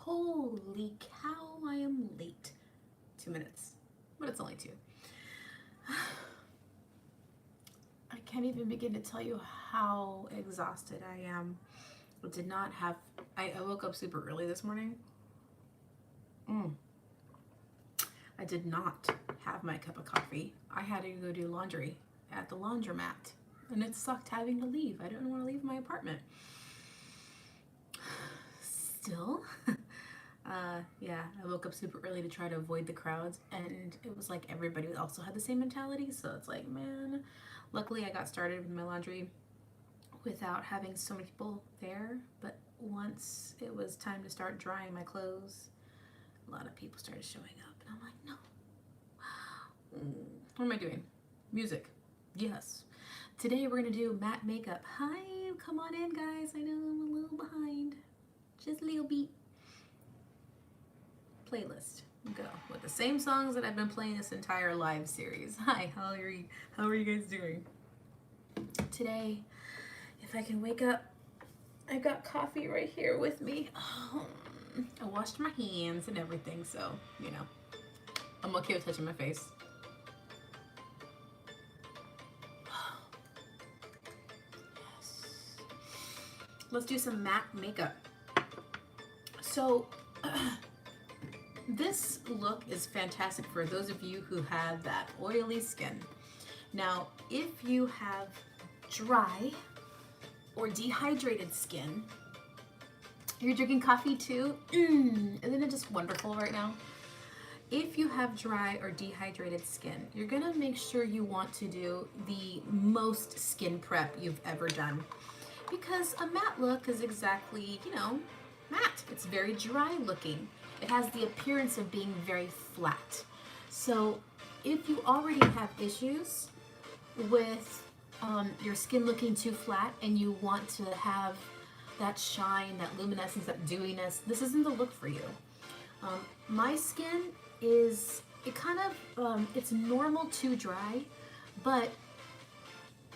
Holy cow, I am late. 2 minutes, but it's only two. I can't even begin to tell you how exhausted I am. I woke up super early this morning. I did not have my cup of coffee. I had to go do laundry at the laundromat, and it sucked having to leave. I didn't want to leave my apartment. Still, yeah, I woke up super early to try to avoid the crowds, and it was like everybody also had the same mentality, so it's like, man, luckily I got started with my laundry without having so many people there, but once it was time to start drying my clothes, a lot of people started showing up, and I'm like, no. What am I doing? Music. Yes. Today we're gonna do matte makeup. Hi, come on in, guys. I know I'm a little behind. Just a little bit. Playlist. Go with the same songs that I've been playing this entire live series. Hi, how are you guys doing? Today, if I can wake up, I've got coffee right here with me. I washed my hands and everything, so you know, I'm okay with touching my face. Let's do some matte makeup. So this look is fantastic for those of you who have that oily skin. Now, if you have dry or dehydrated skin, you're drinking coffee too? Isn't it just wonderful right now? If you have dry or dehydrated skin, you're gonna make sure you want to do the most skin prep you've ever done. Because a matte look is exactly, matte. It's very dry looking. It has the appearance of being very flat. So if you already have issues with your skin looking too flat and you want to have that shine, that luminescence, that dewiness, this isn't the look for you. My skin is, it's normal to dry, but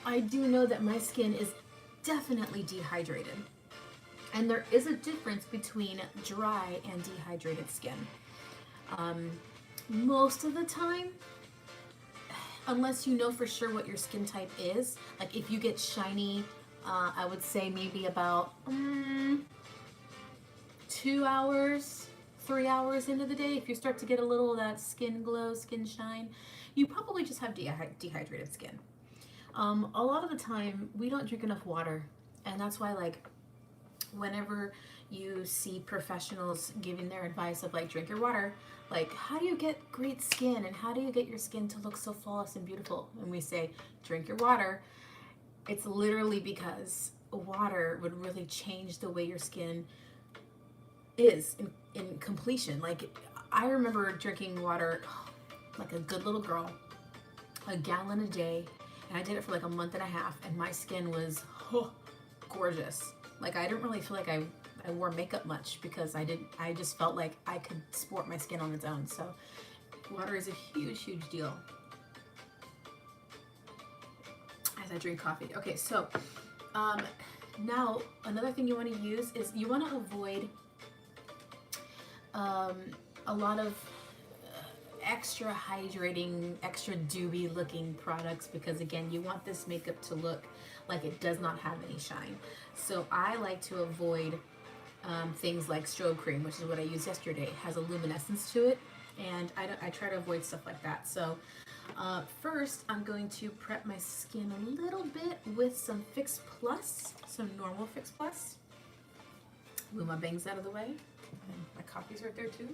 I do know that my skin is definitely dehydrated. And there is a difference between dry and dehydrated skin. Most of the time, unless you know for sure what your skin type is, like if you get shiny, I would say maybe about 2 hours, 3 hours into the day, if you start to get a little of that skin glow, skin shine, you probably just have dehydrated skin. A lot of the time, we don't drink enough water, and that's why, like, whenever you see professionals giving their advice of, like, drink your water, like, how do you get great skin, and how do you get your skin to look so flawless and beautiful? And we say, drink your water. It's literally because water would really change the way your skin is in completion. Like, I remember drinking water like a good little girl, a gallon a day. And I did it for like a month and a half, and my skin was gorgeous. Like, I didn't really feel like I wore makeup much because I just felt like I could sport my skin on its own. So water is a huge, huge deal. As I drink coffee. Okay, so now another thing you want to use is you want to avoid a lot of extra hydrating, extra dewy looking products, because again, you want this makeup to look like it does not have any shine. So I like to avoid things like strobe cream, which is what I used yesterday. It has a luminescence to it, and I try to avoid stuff like that. So first, I'm going to prep my skin a little bit with some Fix Plus, some normal Fix Plus. Move my bangs out of the way, and my coffee's right there too.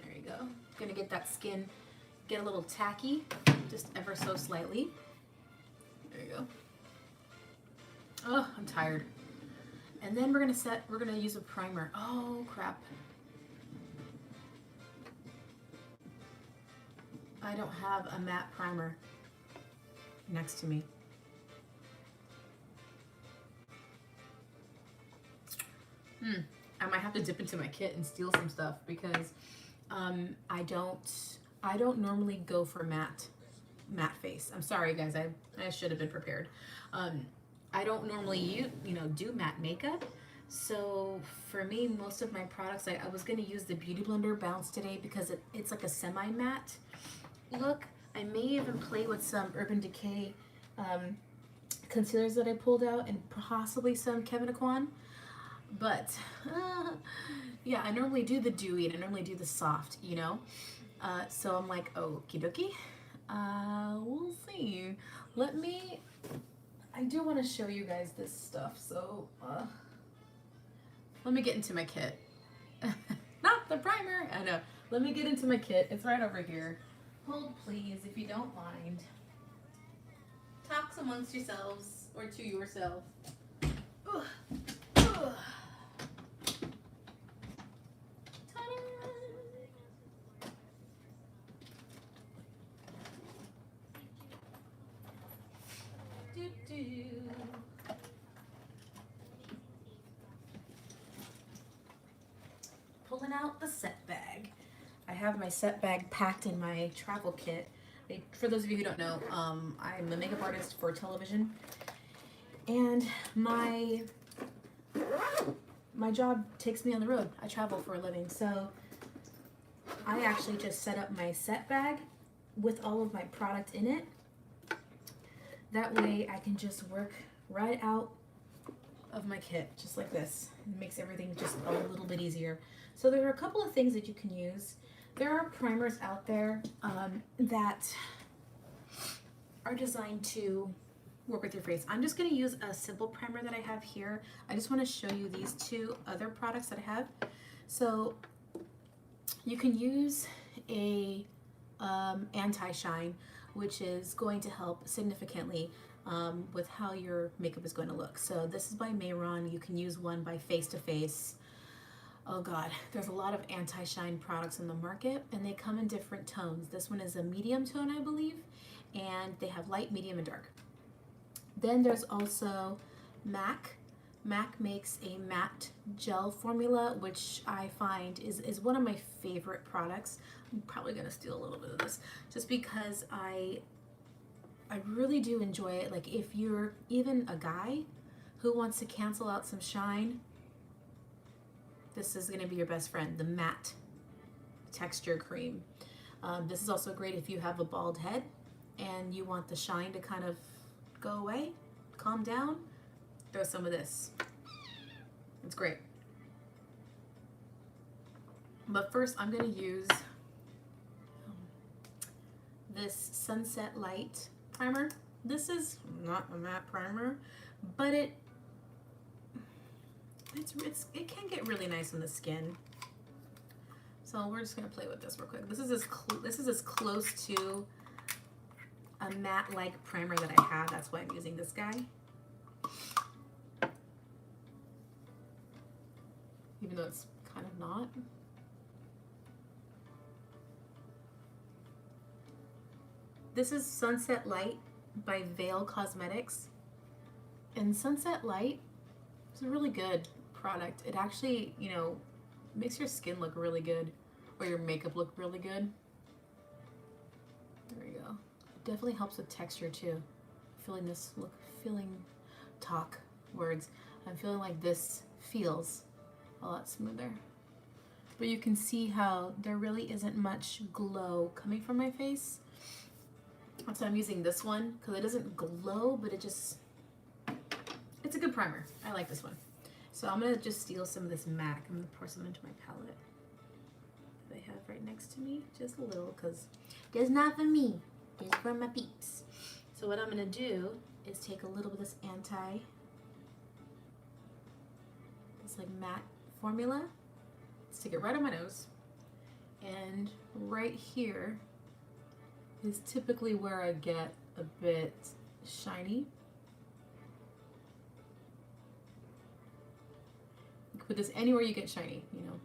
There you go. Gonna get that skin, get a little tacky, just ever so slightly. There you go. Oh, I'm tired. And then we're gonna use a primer. Oh crap. I don't have a matte primer next to me. I might have to dip into my kit and steal some stuff, because I don't normally go for matte face. I'm sorry guys, I should have been prepared. I don't normally do matte makeup, So for me, most of my products, I was going to use the Beauty Blender Bounce today because it's like a semi-matte look. I may even play with some Urban Decay um, concealers that I pulled out and possibly some Kevyn Aucoin. But yeah, I normally do the dewy and I normally do the soft, you know? So I'm like, okie dokie. We'll see. I do want to show you guys this stuff, so let me get into my kit. Not the primer, I know. Let me get into my kit. It's right over here. Hold please, if you don't mind. Talk amongst yourselves, or to yourself. Ugh. Ugh. Pulling out the set bag. I have my set bag packed in my travel kit. For those of you who don't know, I'm a makeup artist for television, and my job takes me on the road. I travel for a living, so I actually just set up my set bag with all of my product in it. That way I can just work right out of my kit, just like this. It makes everything just a little bit easier. So there are a couple of things that you can use. There are primers out there that are designed to work with your face. I'm just going to use a simple primer that I have here. I just want to show you these two other products that I have. So you can use a anti-shine, which is going to help significantly with how your makeup is going to look. So this is by Mehron. You can use one by Face to Face. Oh God, there's a lot of anti-shine products in the market, and they come in different tones. This one is a medium tone, I believe, and they have light, medium, and dark. Then there's also MAC. MAC makes a matte gel formula, which I find is one of my favorite products. I'm probably gonna steal a little bit of this just because I really do enjoy it. Like if you're even a guy who wants to cancel out some shine, this is gonna be your best friend, the matte texture cream. This is also great if you have a bald head and you want the shine to kind of go away, calm down, throw some of this. It's great. But first I'm gonna use this Sunset Light primer. This is not a matte primer, but it can get really nice on the skin. So we're just gonna play with this real quick. This is as close to a matte-like primer that I have. That's why I'm using this guy. Even though it's kind of not. This is Sunset Light by Veil Cosmetics. And Sunset Light is a really good product. It actually, you know, makes your skin look really good, or your makeup look really good. There we go. It definitely helps with texture too. Talk words. I'm feeling like this feels a lot smoother. But you can see how there really isn't much glow coming from my face. So I'm using this one because it doesn't glow, but it's a good primer. I like this one. So I'm gonna just steal some of this MAC. I'm gonna pour some into my palette that I have right next to me, just a little, because it's not for me, it's for my peeps. So what I'm gonna do is take a little bit of this this like matte formula, stick it right on my nose, and right here is typically where I get a bit shiny. You can put this anywhere you get shiny, you know.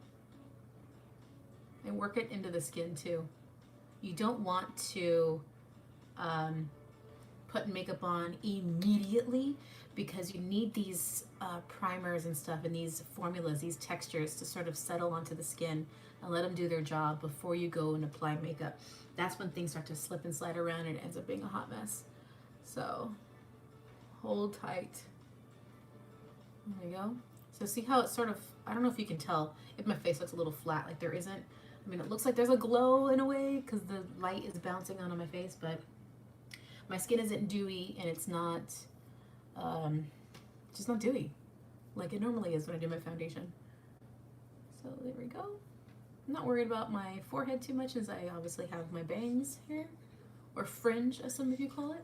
And work it into the skin too. You don't want to put makeup on immediately because you need these primers and stuff and these formulas, these textures to sort of settle onto the skin and let them do their job before you go and apply makeup. That's when things start to slip and slide around and it ends up being a hot mess. So hold tight. There we go. So see how it's sort of, I don't know if you can tell if my face looks a little flat, like there isn't. I mean, it looks like there's a glow in a way because the light is bouncing on my face, but my skin isn't dewy and it's not, just not dewy like it normally is when I do my foundation. So there we go. I'm not worried about my forehead too much as I obviously have my bangs here, or fringe as some of you call it.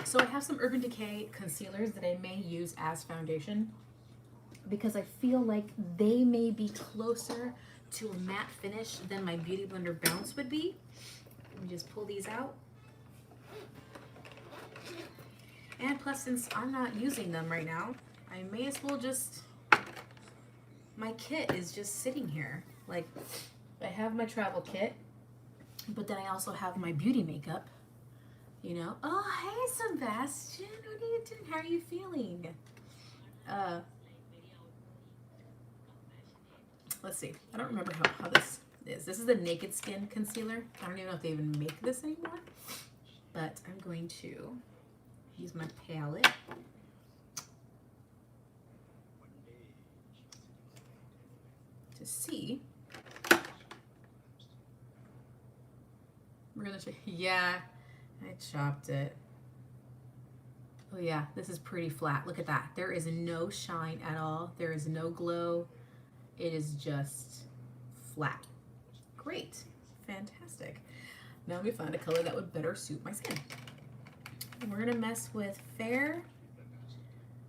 So I have some Urban Decay concealers that I may use as foundation because I feel like they may be closer to a matte finish than my Beauty Blender Bounce would be. Let me just pull these out. And plus, since I'm not using them right now, I may as well just, my kit is just sitting here. Like, I have my travel kit, but then I also have my beauty makeup, you know. Oh, hey, Sebastian, what are you doing? How are you feeling? Let's see, I don't remember how this is. This is the Naked Skin concealer. I don't even know if they even make this anymore, but I'm going to use my palette. To see. We're gonna check. Yeah, I chopped it. Oh yeah, this is pretty flat. Look at that. There is no shine at all. There is no glow. It is just flat. Great. Fantastic. Now let me find a color that would better suit my skin. We're gonna mess with fair.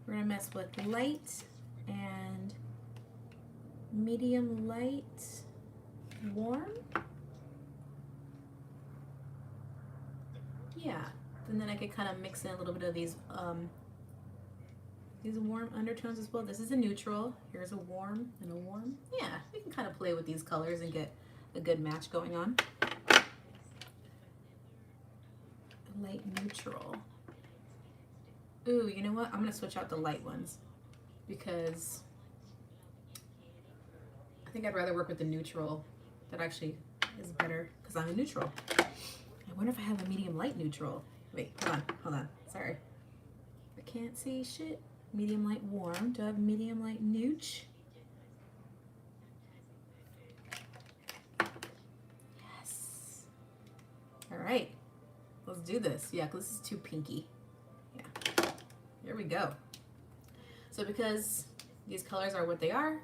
We're gonna mess with light and medium light, warm. Yeah, and then I could kind of mix in a little bit of these warm undertones as well. This is a neutral. Here's a warm and a warm. Yeah, we can kind of play with these colors and get a good match going on. Light neutral. Ooh, you know what? I'm gonna switch out the light ones because I think I'd rather work with the neutral. That actually is better because I'm a neutral. I wonder if I have a medium light neutral. Wait, hold on. Sorry. I can't see shit. Medium light warm. Do I have medium light nooch? Yes. All right. Let's do this. Yeah, because this is too pinky. Yeah. Here we go. So because these colors are what they are,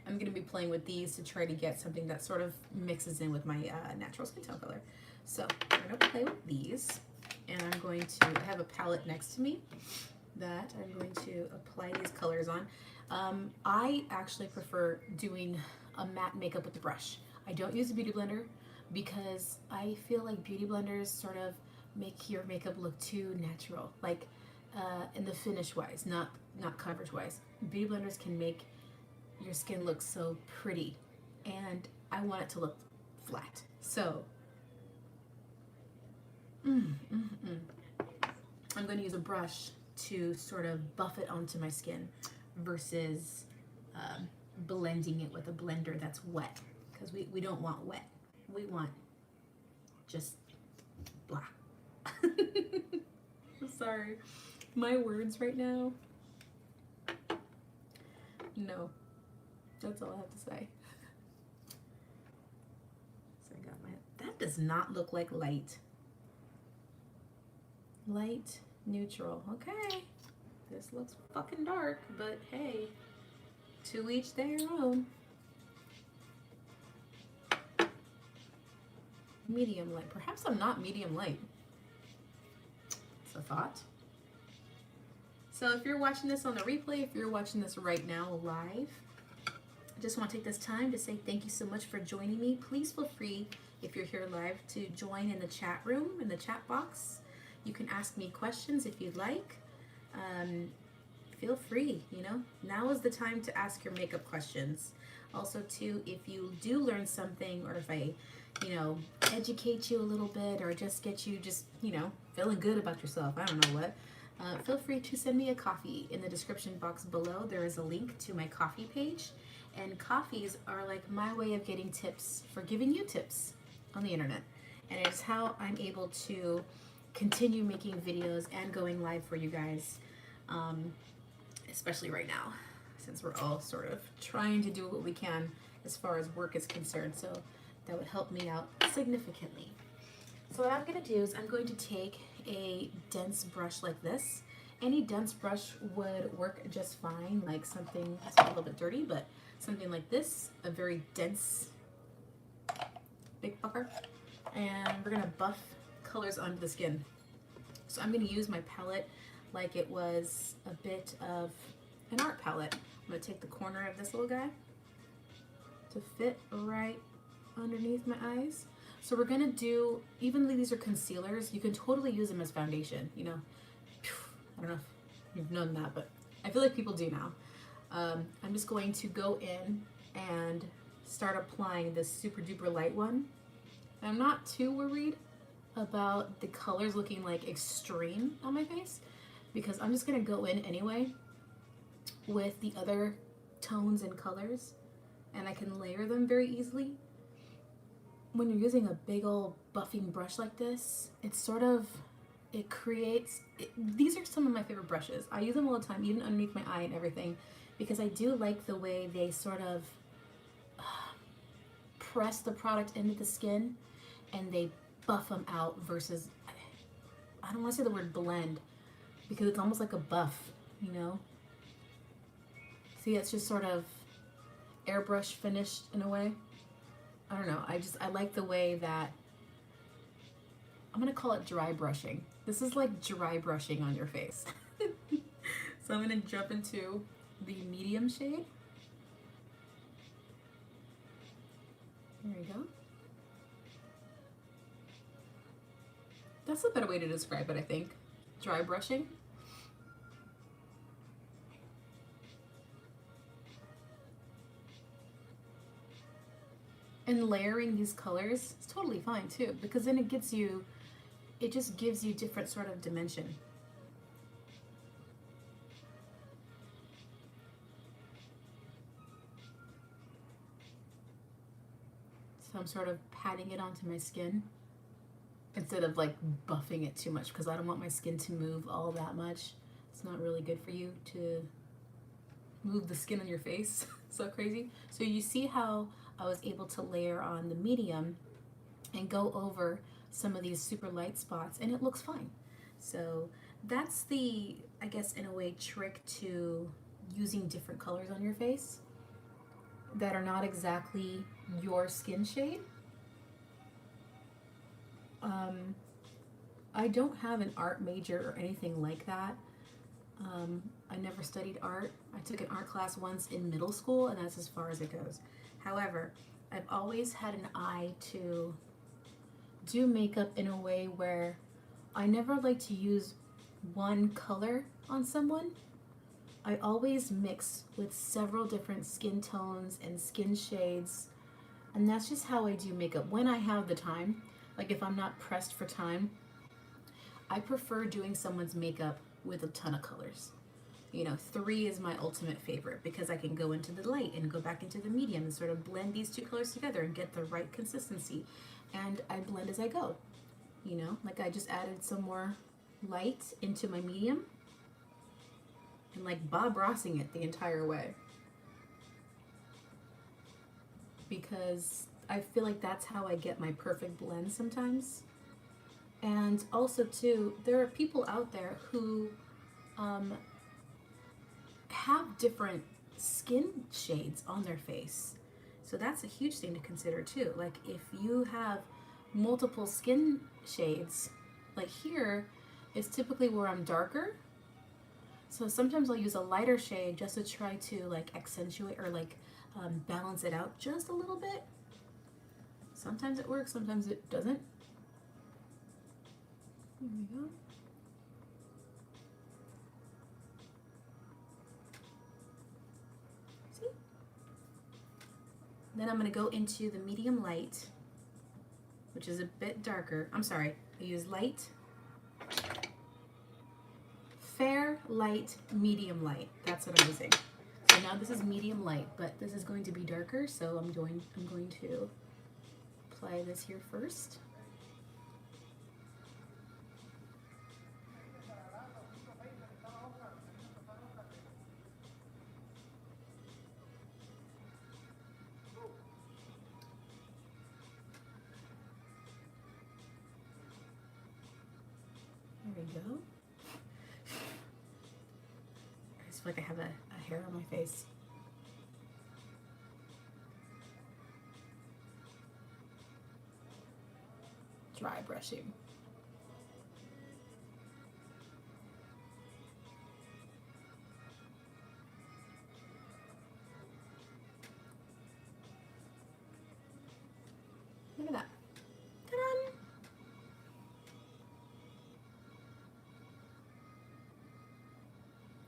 I'm going to be playing with these to try to get something that sort of mixes in with my natural skin tone color. So I'm going to play with these, and I'm going to have a palette next to me that I'm going to apply these colors on. I actually prefer doing a matte makeup with the brush. I don't use a beauty blender because I feel like beauty blenders sort of make your makeup look too natural, like in the finish wise, not coverage wise. Beauty blenders can make your skin look so pretty, and I want it to look flat. So I'm going to use a brush to sort of buff it onto my skin versus blending it with a blender that's wet, because we don't want wet. We want just blah. I'm sorry. My words right now. No. That's all I have to say. So I got my, that does not look like light. Light, neutral. Okay. This looks fucking dark, but hey, to each their own. Medium light. Perhaps I'm not medium light. It's a thought. So if you're watching this on the replay, if you're watching this right now live, I just want to take this time to say thank you so much for joining me. Please feel free, if you're here live, to join in the chat room, in the chat box. You can ask me questions if you'd like. Feel free, you know. Now is the time to ask your makeup questions. Also, too, if you do learn something, or if I, you know, educate you a little bit, or just get you just, you know, feeling good about yourself, I don't know what, feel free to send me a coffee. In the description box below, there is a link to my coffee page. And coffees are like my way of getting tips, for giving you tips on the internet. And it's how I'm able to continue making videos and going live for you guys, especially right now, since we're all sort of trying to do what we can as far as work is concerned. So that would help me out significantly. So what I'm going to do is I'm going to take a dense brush like this. Any dense brush would work just fine, like something that's a little bit dirty, but something like this, a very dense big fucker. And we're going to buff colors onto the skin. So I'm going to use my palette like it was a bit of an art palette. I'm going to take the corner of this little guy to fit right underneath my eyes. So we're going to do, even though these are concealers, you can totally use them as foundation, you know. I don't know if you've known that, but I feel like people do now. I'm just going to go in and start applying this super duper light one. I'm not too worried about the colors looking like extreme on my face, because I'm just going to go in anyway with the other tones and colors, and I can layer them very easily. When you're using a big old buffing brush like this, it's sort of, it creates, these are some of my favorite brushes. I use them all the time, even underneath my eye and everything, because I do like the way they sort of press the product into the skin and they buff them out versus, I don't want to say the word blend, because it's almost like a buff, you know? See, it's just sort of airbrush finished in a way. I don't know, I like the way that, I'm gonna call it dry brushing. This is like dry brushing on your face. So I'm gonna jump into the medium shade. There we go. That's a better way to describe it, I think. Dry brushing. And layering these colors is totally fine too, because then it just gives you different sort of dimension. So I'm sort of patting it onto my skin instead of like buffing it too much, because I don't want my skin to move all that much. It's not really good for you to move the skin on your face so crazy. So you see how I was able to layer on the medium and go over some of these super light spots, and it looks fine. So that's the, I guess in a way, trick to using different colors on your face that are not exactly your skin shade. I don't have an art major or anything like that. I never studied art. I took an art class once in middle school, and that's as far as it goes. However, I've always had an eye to do makeup in a way where I never like to use one color on someone. I always mix with several different skin tones and skin shades, and that's just how I do makeup when I have the time. Like if I'm not pressed for time, I prefer doing someone's makeup with a ton of colors. You know, 3 is my ultimate favorite, because I can go into the light and go back into the medium and sort of blend these two colors together and get the right consistency. And I blend as I go, you know, like I just added some more light into my medium and like Bob Rossing it the entire way, because I feel like that's how I get my perfect blend sometimes. And also too, there are people out there who have different skin shades on their face. So that's a huge thing to consider too. Like if you have multiple skin shades, like here is typically where I'm darker. So sometimes I'll use a lighter shade just to try to like accentuate or like balance it out just a little bit. Sometimes it works, sometimes it doesn't. There we go. See? Then I'm going to go into the medium light, which is a bit darker. I'm sorry, I use light, fair, light, medium light. That's what I'm using. So now this is medium light, but this is going to be darker, so I'm going to apply this here first. go. I just feel like I have a hair on my face. Dry brushing. Look at that. Ta-da!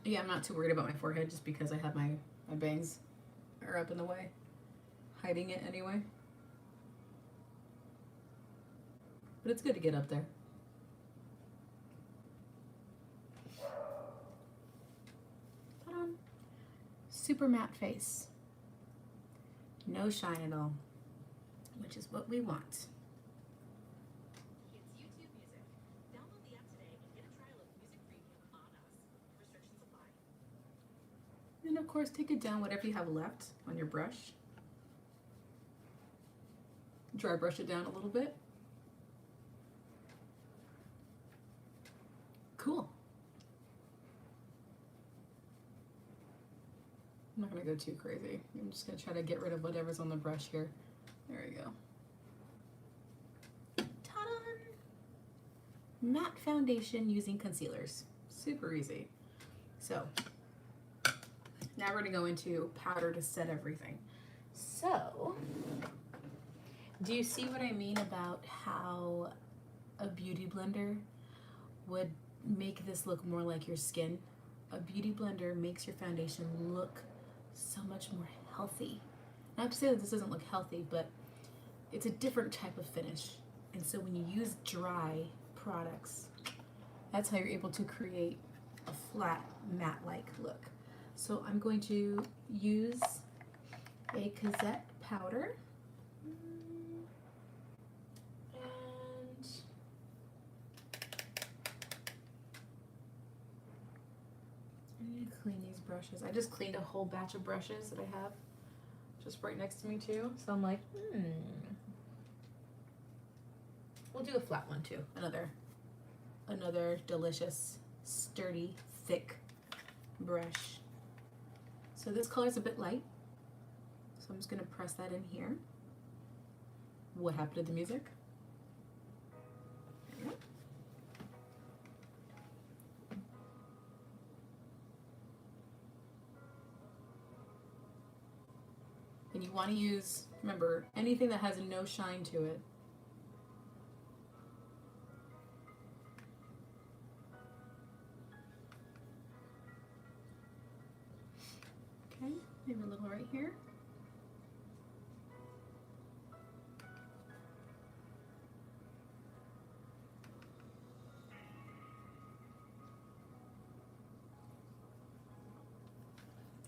Yeah, I'm not too worried about my forehead just because I have my bangs are up in the way, hiding it anyway. But it's good to get up there. Ta-da! Super matte face. No shine at all, which is what we want. It's YouTube Music. Download the app today and get a trial of Music Premium on us. Restrictions apply. And of course, take it down whatever you have left on your brush. Dry brush it down a little bit. Cool. I'm not gonna go too crazy. I'm just gonna try to get rid of whatever's on the brush here. There we go. Ta-da! Matte foundation using concealers. Super easy. So, now we're gonna go into powder to set everything. So, do you see what I mean about how a beauty blender would make this look more like your skin? A beauty blender makes your foundation look so much more healthy. Not to say that this doesn't look healthy, but it's a different type of finish. And so when you use dry products, that's how you're able to create a flat, matte-like look. So I'm going to use a Cozzette powder. And I need to clean these brushes. I just cleaned a whole batch of brushes that I have just right next to me too. So I'm like, we'll do a flat one too. Another delicious, sturdy, thick brush. So this color's a bit light. So I'm just gonna press that in here. What happened to the music? There we go. And you want to use, remember, anything that has no shine to it. Okay, maybe a little right here.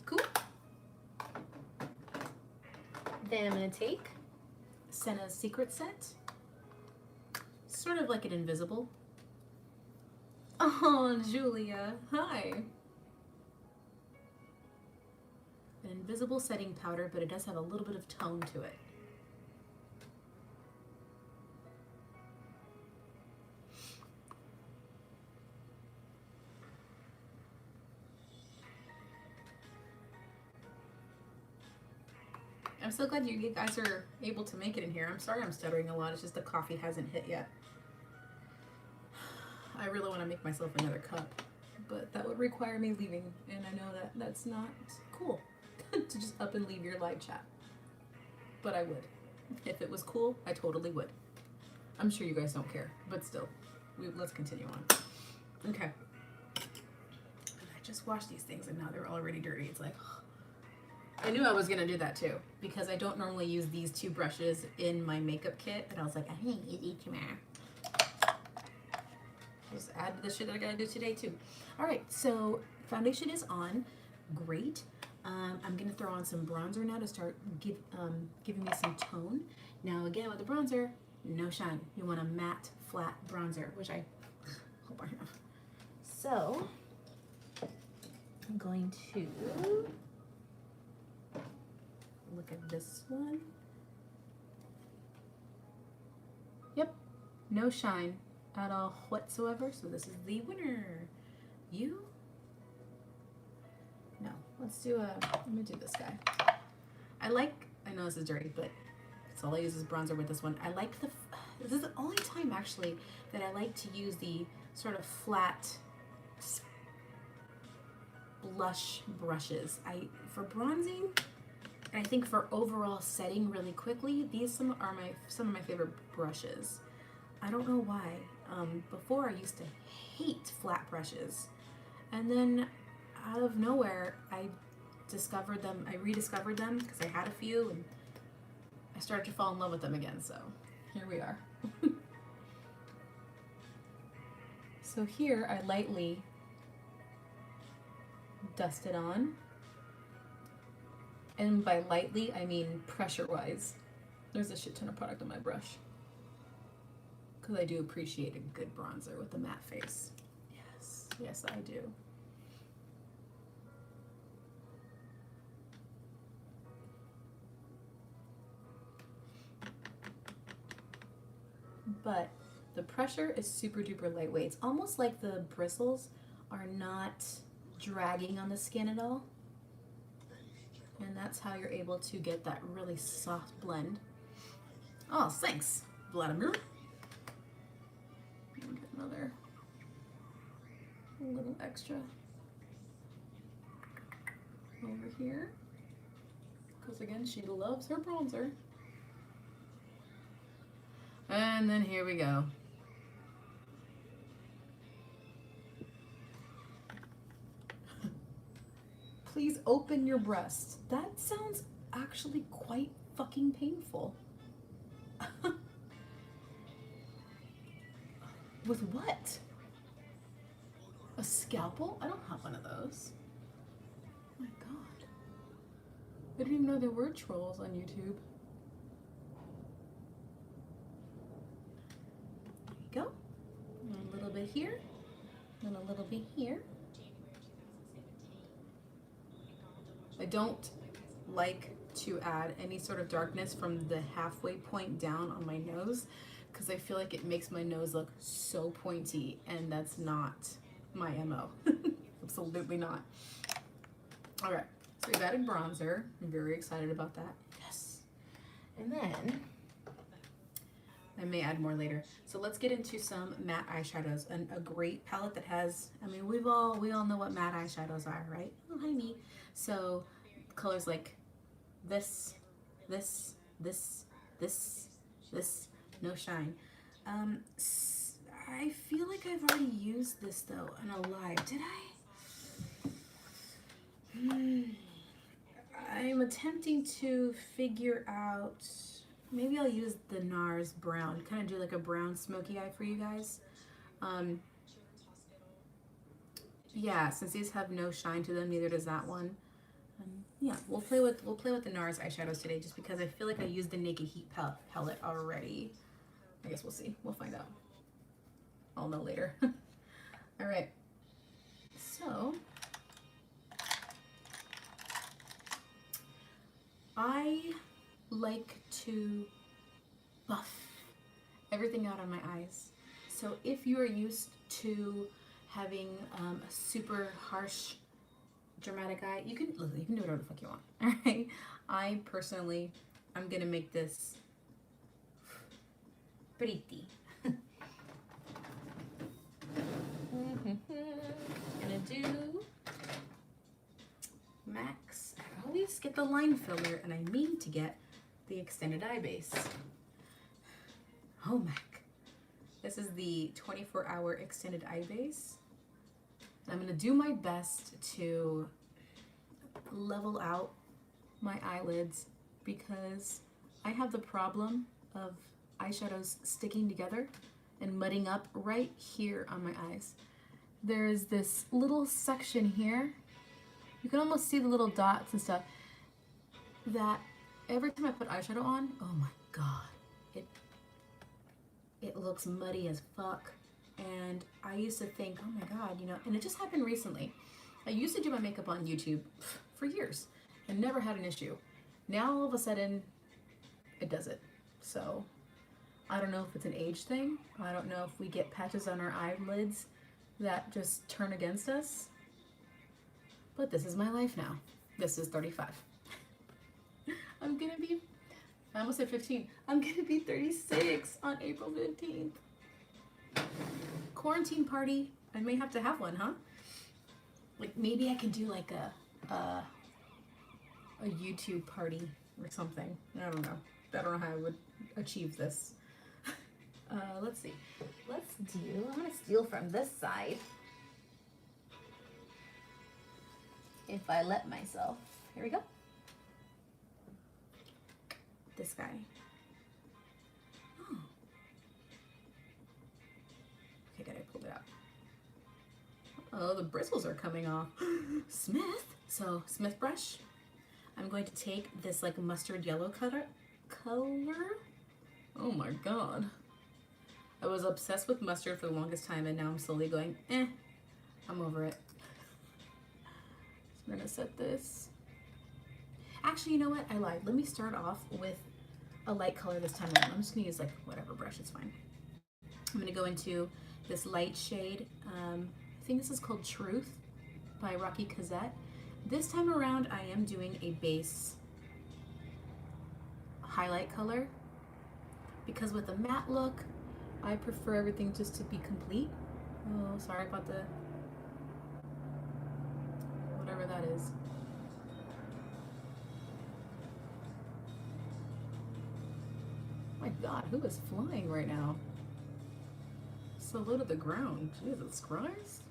Cool. Then I'm going to take Senna's Secret Set. Sort of like an invisible. Oh, Julia. Hi. An invisible setting powder, but it does have a little bit of tone to it. I'm so glad you guys are able to make it in here. I'm sorry I'm stuttering a lot. It's just the coffee hasn't hit yet. I really want to make myself another cup, but that would require me leaving, and I know that that's not cool to just up and leave your live chat. But I would. If it was cool, I totally would. I'm sure you guys don't care, but still, let's continue on. Okay. I just washed these things, and now they're already dirty. It's like, I knew I was gonna do that too, because I don't normally use these two brushes in my makeup kit, and I was like, I hate each man. Just add the shit that I gotta do today too. All right, so foundation is on, great. I'm gonna throw on some bronzer now to start giving me some tone. Now again with the bronzer, no shine. You want a matte, flat bronzer, which I hope I have. So I'm going to look at this one. Yep, no shine. at all whatsoever. So this is the winner. You? No. Let me do this guy. I know this is dirty, but it's all I use is bronzer with this one. I like this is the only time actually that I like to use the sort of flat blush brushes. For bronzing, and I think for overall setting really quickly, these some of my favorite brushes. I don't know why. Before I used to hate flat brushes, and then out of nowhere I rediscovered them because I had a few, and I started to fall in love with them again. So here we are. So here I lightly dust it on. And by lightly, I mean pressure-wise. There's a shit ton of product on my brush. Because I do appreciate a good bronzer with a matte face. Yes, yes I do. But the pressure is super duper lightweight. It's almost like the bristles are not dragging on the skin at all. And that's how you're able to get that really soft blend. Oh, thanks, Vladimir. Get another little extra over here. Because again, she loves her bronzer. And then here we go. Please open your breast. That sounds actually quite fucking painful. With what? A scalpel? I don't have one of those. Oh my god. I didn't even know there were trolls on YouTube. There you go. And a little bit here. And a little bit here. I don't like to add any sort of darkness from the halfway point down on my nose because I feel like it makes my nose look so pointy, and that's not my MO. Absolutely not. All right, so we've added bronzer. I'm very excited about that. Yes. And then I may add more later. So let's get into some matte eyeshadows, and a great palette that has, I mean, we all know what matte eyeshadows are, right? Oh, hi me. So colors like this, this, this, this, this, no shine. I feel like I've already used this though in a live. Did I? I'm attempting to figure out, maybe I'll use the NARS brown, kind of do like a brown smoky eye for you guys. Yeah, since these have no shine to them, neither does that one. Yeah, we'll play with the NARS eyeshadows today, just because I feel like I used the Naked Heat palette already. I guess we'll see. We'll find out. I'll know later. All right. So I like to buff everything out on my eyes. So if you are used to having a super harsh dramatic eye, you can do whatever the fuck you want. All right. I personally, I'm gonna make this pretty. Gonna do Max. I always get the line filler, and I mean to get the extended eye base. Oh, Mac. This is the 24-hour extended eye base. I'm gonna do my best to level out my eyelids because I have the problem of eyeshadows sticking together and mudding up right here on my eyes. There is this little section here. You can almost see the little dots and stuff that every time I put eyeshadow on, oh my god, it looks muddy as fuck. And I used to think, oh my god, you know, and it just happened recently. I used to do my makeup on YouTube for years and never had an issue. Now all of a sudden, it does it. So I don't know if it's an age thing. I don't know if we get patches on our eyelids that just turn against us. But this is my life now. This is 35. I'm gonna be, I almost said 15. I'm gonna be 36 on April 15th. Quarantine party. I may have to have one, huh? Like maybe I can do like a YouTube party or something. I don't know. I don't know how I would achieve this. Let's see. Let's do, I'm gonna steal from this side. If I let myself. Here we go. This guy. Oh. Okay, good, I pulled it out. Oh, the bristles are coming off. Smith. So, Smith brush. I'm going to take this like mustard yellow color. Oh my god. I was obsessed with mustard for the longest time and now I'm slowly going, I'm over it. So I'm gonna set this. Actually, you know what? I lied. Let me start off with a light color this time around. I'm just gonna use like whatever brush, it's fine. I'm gonna go into this light shade. I think this is called Truth by Rocky Cosette. This time around, I am doing a base highlight color because with a matte look, I prefer everything just to be complete. Oh, sorry about the, whatever that is. Oh my god, who is flying right now? So low to the ground. Jesus Christ.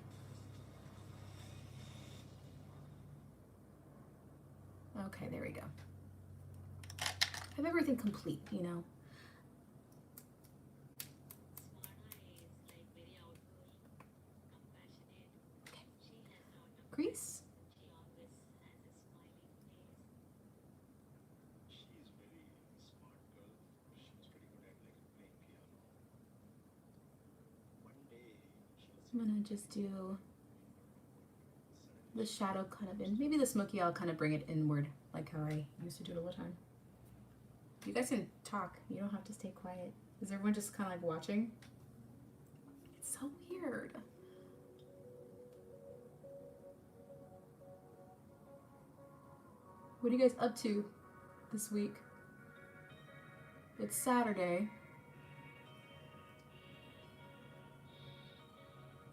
Okay, there we go. I have everything complete, you know. Okay. Crease. I'm gonna just do the shadow kind of in. Maybe the smoky, I'll kind of bring it inward like how I used to do it all the time. You guys can talk. You don't have to stay quiet. Is everyone just kind of like watching? It's so weird. What are you guys up to this week? It's Saturday.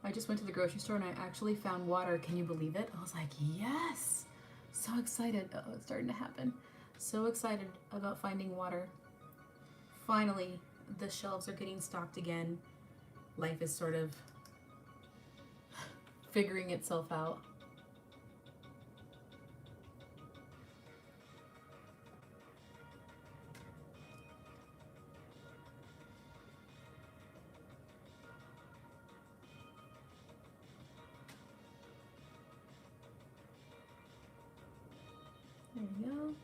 I just went to the grocery store and I actually found water. Can you believe it? I was like, yes! So excited. Oh, it's starting to happen. So excited about finding water. Finally, the shelves are getting stocked again. Life is sort of figuring itself out. There we go.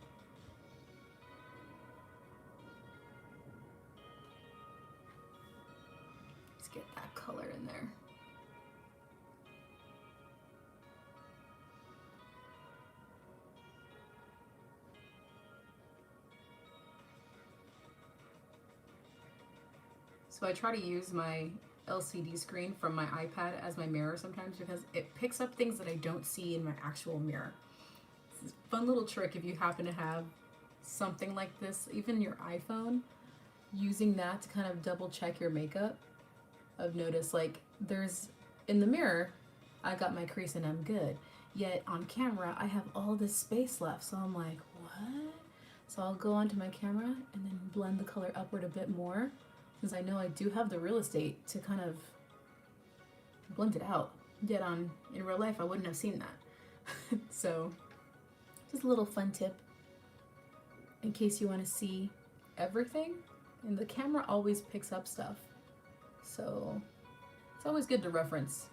Let's get that color in there. So I try to use my LCD screen from my iPad as my mirror sometimes because it picks up things that I don't see in my actual mirror. It's a fun little trick if you happen to have something like this, even your iPhone, using that to kind of double check your makeup. I've noticed like there's, in the mirror, I got my crease and I'm good. Yet on camera, I have all this space left. So I'm like, what? So I'll go onto my camera and then blend the color upward a bit more because I know I do have the real estate to kind of blend it out. Yet in real life, I wouldn't have seen that. So just a little fun tip in case you want to see everything. And the camera always picks up stuff. So it's always good to reference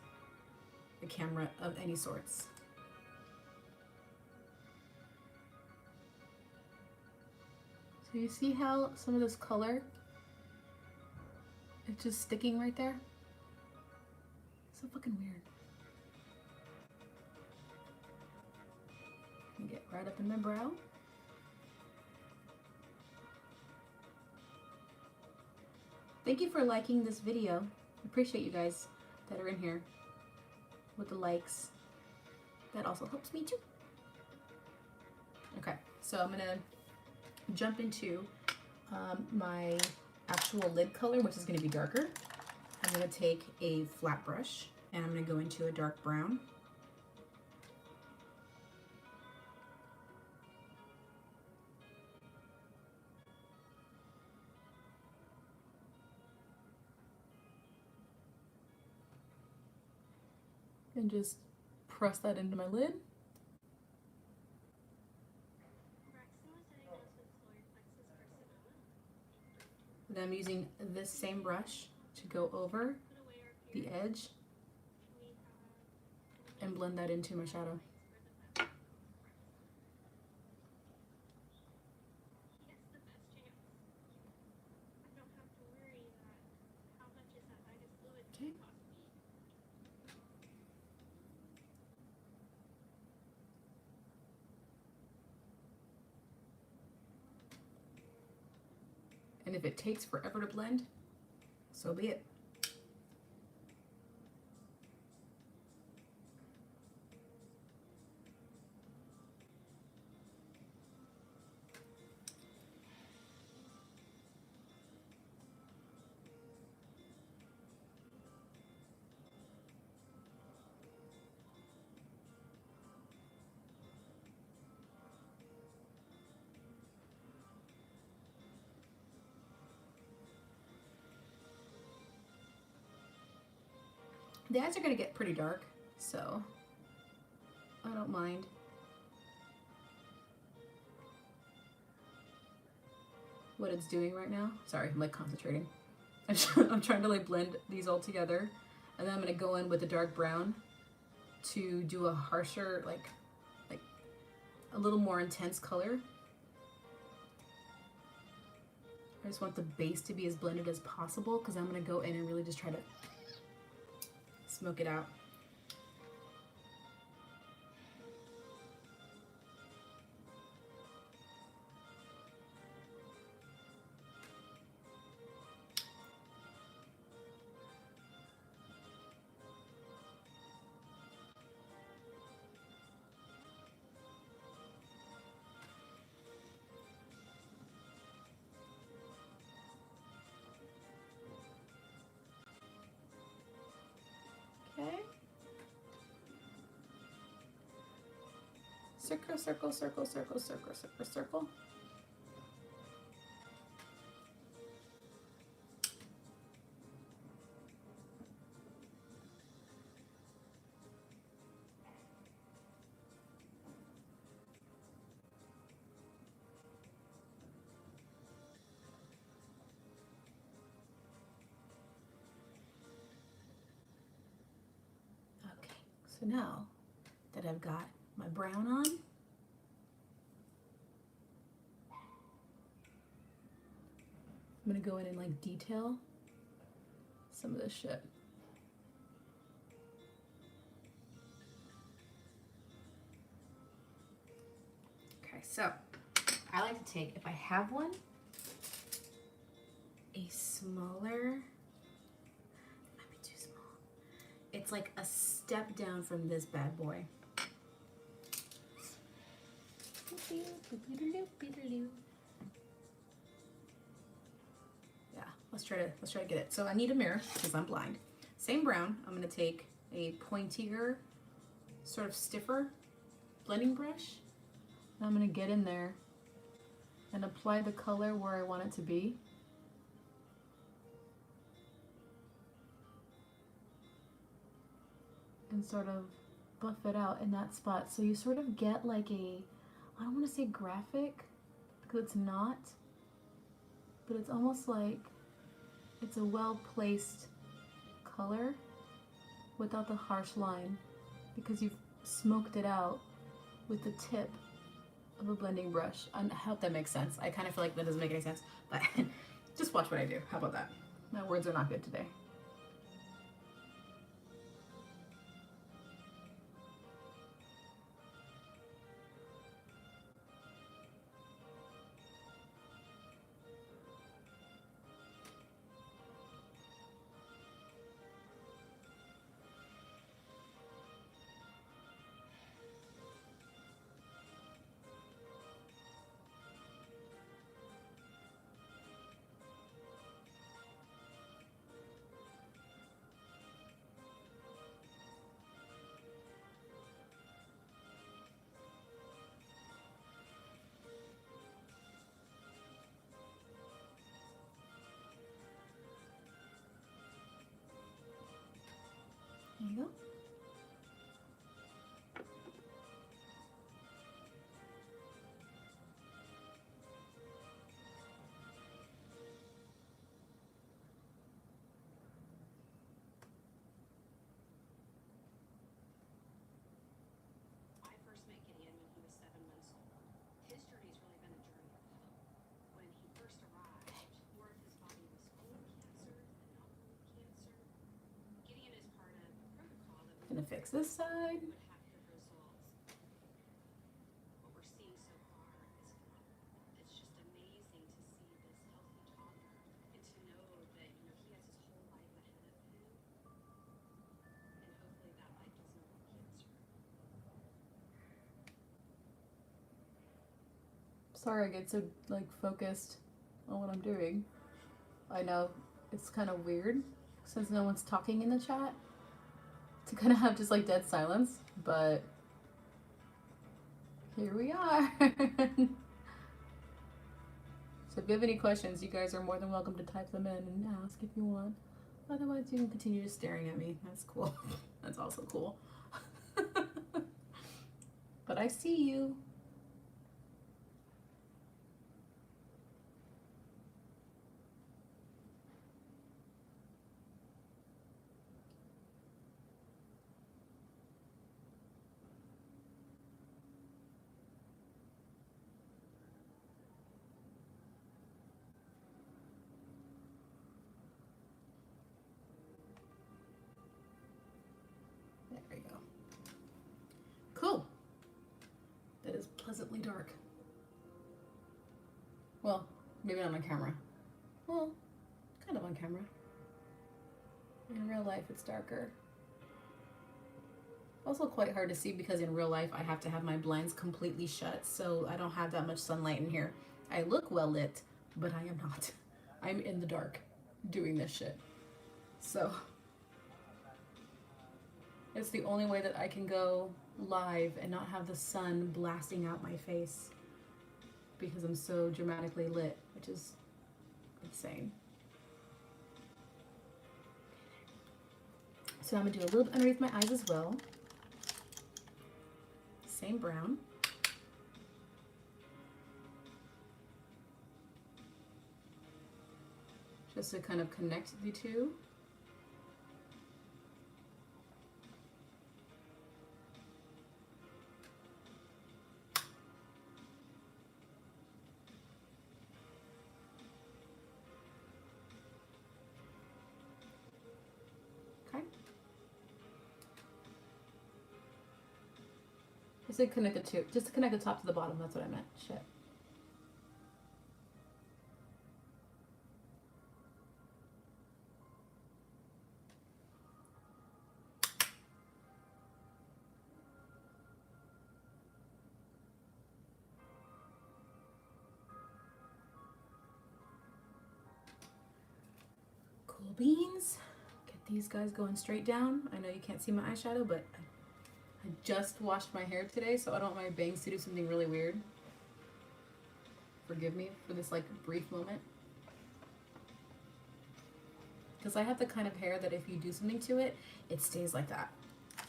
a camera of any sorts. So you see how some of this color, it's just sticking right there? So fucking weird. And get right up in my brow. Thank you for liking this video. Appreciate you guys that are in here with the likes. That also helps me too. Okay, so I'm gonna jump into my actual lid color, which is gonna be darker. I'm gonna take a flat brush and I'm gonna go into a dark brown. And just press that into my lid. And I'm using this same brush to go over the edge and blend that into my shadow. Okay. And if it takes forever to blend, so be it. The eyes are gonna get pretty dark, so I don't mind. What it's doing right now. Sorry, I'm like concentrating. I'm trying to like blend these all together, and then I'm gonna go in with the dark brown to do a harsher, like a little more intense color. I just want the base to be as blended as possible because I'm gonna go in and really just try to smoke it out. Okay. Circle, circle, circle, circle, circle, circle, circle. Okay, so now that I've got my brown on, I'm gonna go in and like detail some of this shit. Okay, so I like to take, if I have one, a smaller, might be too small. It's like a step down from this bad boy. Yeah, let's try to get it. So I need a mirror because I'm blind. Same brown. I'm gonna take a pointier, sort of stiffer blending brush. And I'm gonna get in there and apply the color where I want it to be. And sort of buff it out in that spot. So you sort of get like a, I don't want to say graphic because it's not, but it's almost like it's a well-placed color without the harsh line because you've smoked it out with the tip of a blending brush. I hope that makes sense. I kind of feel like that doesn't make any sense, but just watch what I do. How about that? My words are not good today. fix this side. but happier results. What we're seeing so far is phenomenal. It's just amazing to see this healthy toddler and to know that, he has his whole life ahead of him. And hopefully that life doesn't involve cancer. Sorry I get so like focused on what I'm doing. I know it's kind of weird since no one's talking in the chat to kind of have just like dead silence, but here we are. So if you have any questions, you guys are more than welcome to type them in and ask if you want. Otherwise, you can continue just staring at me. That's cool. That's also cool. But I see you. There we go. Cool. That is pleasantly dark. Well, maybe not on camera. Well, kind of on camera. In real life, it's darker. Also quite hard to see because in real life, I have to have my blinds completely shut, so I don't have that much sunlight in here. I look well lit, but I am not. I'm in the dark doing this shit. So it's the only way that I can go live and not have the sun blasting out my face because I'm so dramatically lit, which is insane. So I'm gonna do a little bit underneath my eyes as well. Same brown. Just to kind of connect the two. Okay. Just to connect the two, just to connect the top to the bottom, that's what I meant. Shit. Cool beans. Get these guys going straight down. I know you can't see my eyeshadow, but I just washed my hair today, so I don't want my bangs to do something really weird. Forgive me for this like brief moment. Because I have the kind of hair that if you do something to it, it stays like that.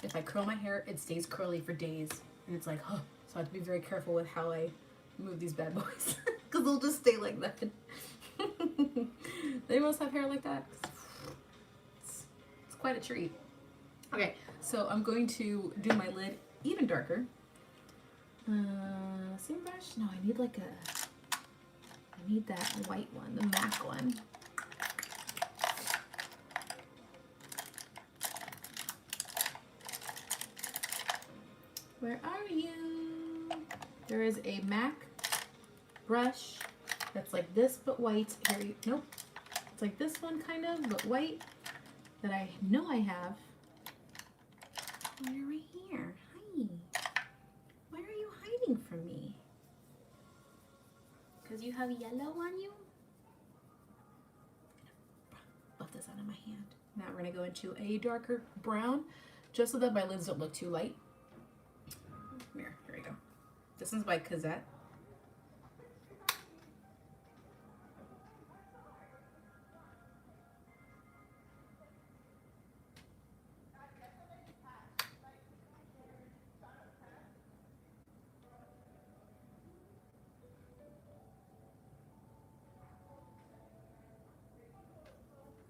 If I curl my hair, it stays curly for days. And it's like, huh. So I have to be very careful with how I move these bad boys. Because they'll just stay like that. They must have hair like that. It's quite a treat. Okay, so I'm going to do my lid even darker. Same brush? No, I need like I need that white one, the MAC one. Where are you? There is a MAC brush that's like this but white. Here, nope. It's like this one kind of, but white, that I know I have. Oh, you're right here. Hi. Why are you hiding from me? Because you have yellow on you? Buff this out of my hand. Now we're going to go into a darker brown, just so that my lids don't look too light. Come here. Here we go. This one's by Cosette.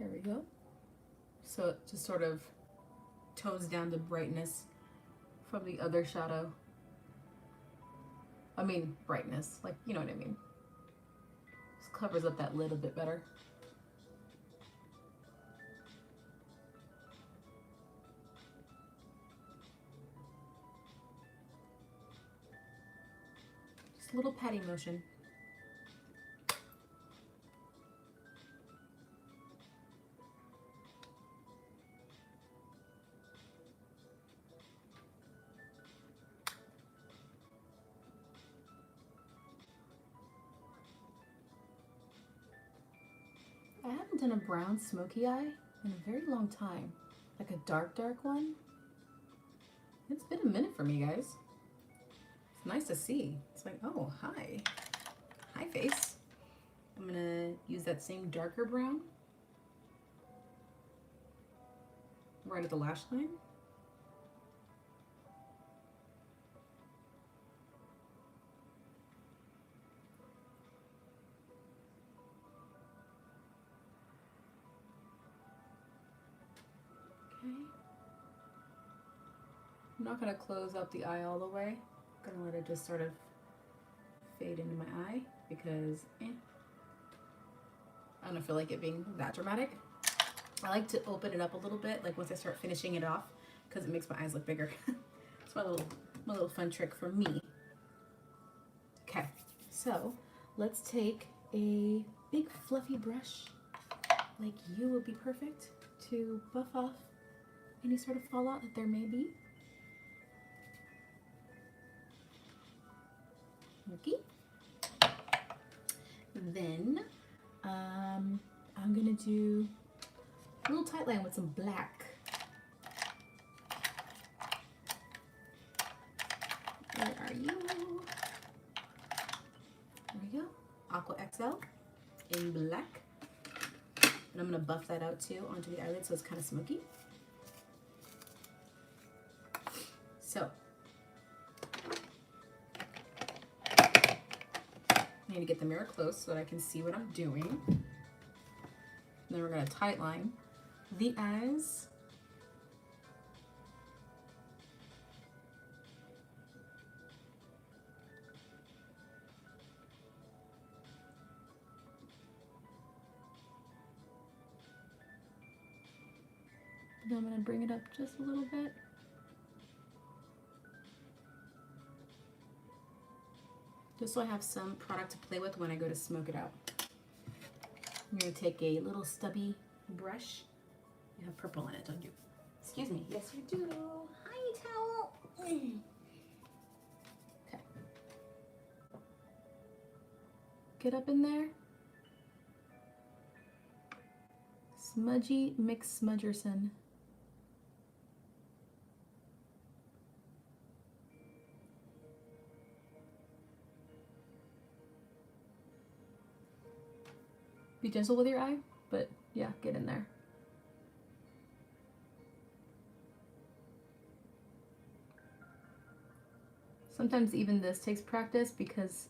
There we go. So it just sort of tones down the brightness from the other shadow. I mean, brightness, like, you know what I mean. Just covers up that lid a bit better. a little patting motion. I haven't done a brown smoky eye in a very long time. Like a dark one. It's been a minute for me, guys. It's nice to see. It's like, oh, hi. Hi, face. I'm gonna use that same darker brown right at the lash line. Okay. I'm not gonna close up the eye all the way. I'm gonna let it just sort of fade into my eye because I don't feel like it being that dramatic. I like to open it up a little bit, like once I start finishing it off, because it makes my eyes look bigger. It's my little fun trick for me. Okay, so let's take a big fluffy brush, like you would be perfect, to buff off any sort of fallout that there may be. Okay. Then I'm gonna do a little tight line with some black. Where are you? There we go. Aqua XL in black. And I'm gonna buff that out too onto the eyelid so it's kind of smoky. So I need to get the mirror close so that I can see what I'm doing. And then we're gonna tight line the eyes. Then I'm gonna bring it up just a little bit. Just so I have some product to play with when I go to smoke it out. I'm gonna take a little stubby brush. You have purple in it, don't you? Excuse me. Yes, you do. Hi, towel. Okay. Get up in there. Smudgy McSmudgerson. Be gentle with your eye, but yeah, get in there. Sometimes even this takes practice because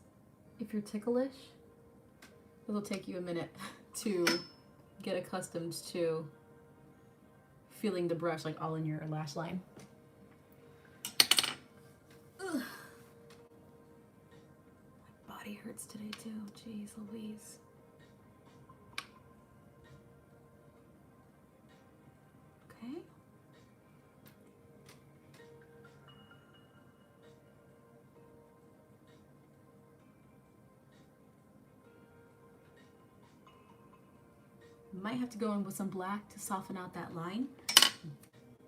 if you're ticklish, it'll take you a minute to get accustomed to feeling the brush like all in your lash line. Ugh. My body hurts today too. Jeez Louise. Okay. Might have to go in with some black to soften out that line,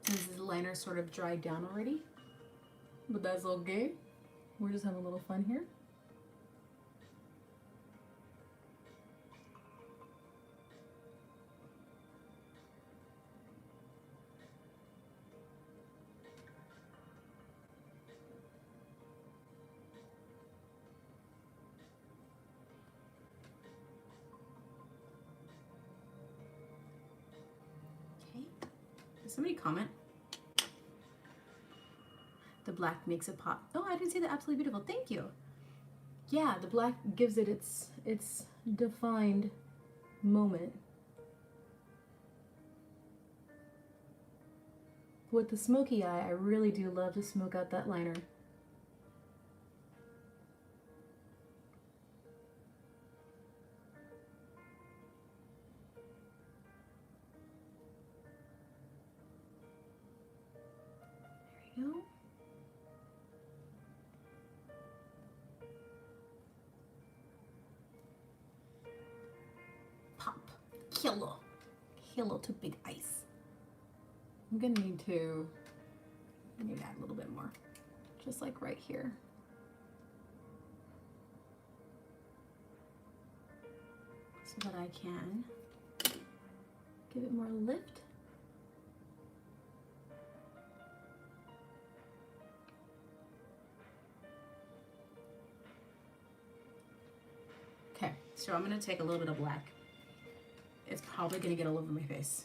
since the liner sort of dried down already. But that's okay. We're just having a little fun here. Did somebody comment? The black makes it pop. Oh, I didn't see that. Absolutely beautiful. Thank you. Yeah, the black gives it its defined moment. With the smoky eye, I really do love to smoke out that liner. There we go. Kilo to big ice. I'm gonna need to add a little bit more, just like right here. So that I can give it more lift. Okay, so I'm gonna take a little bit of black. It's probably gonna get all over my face.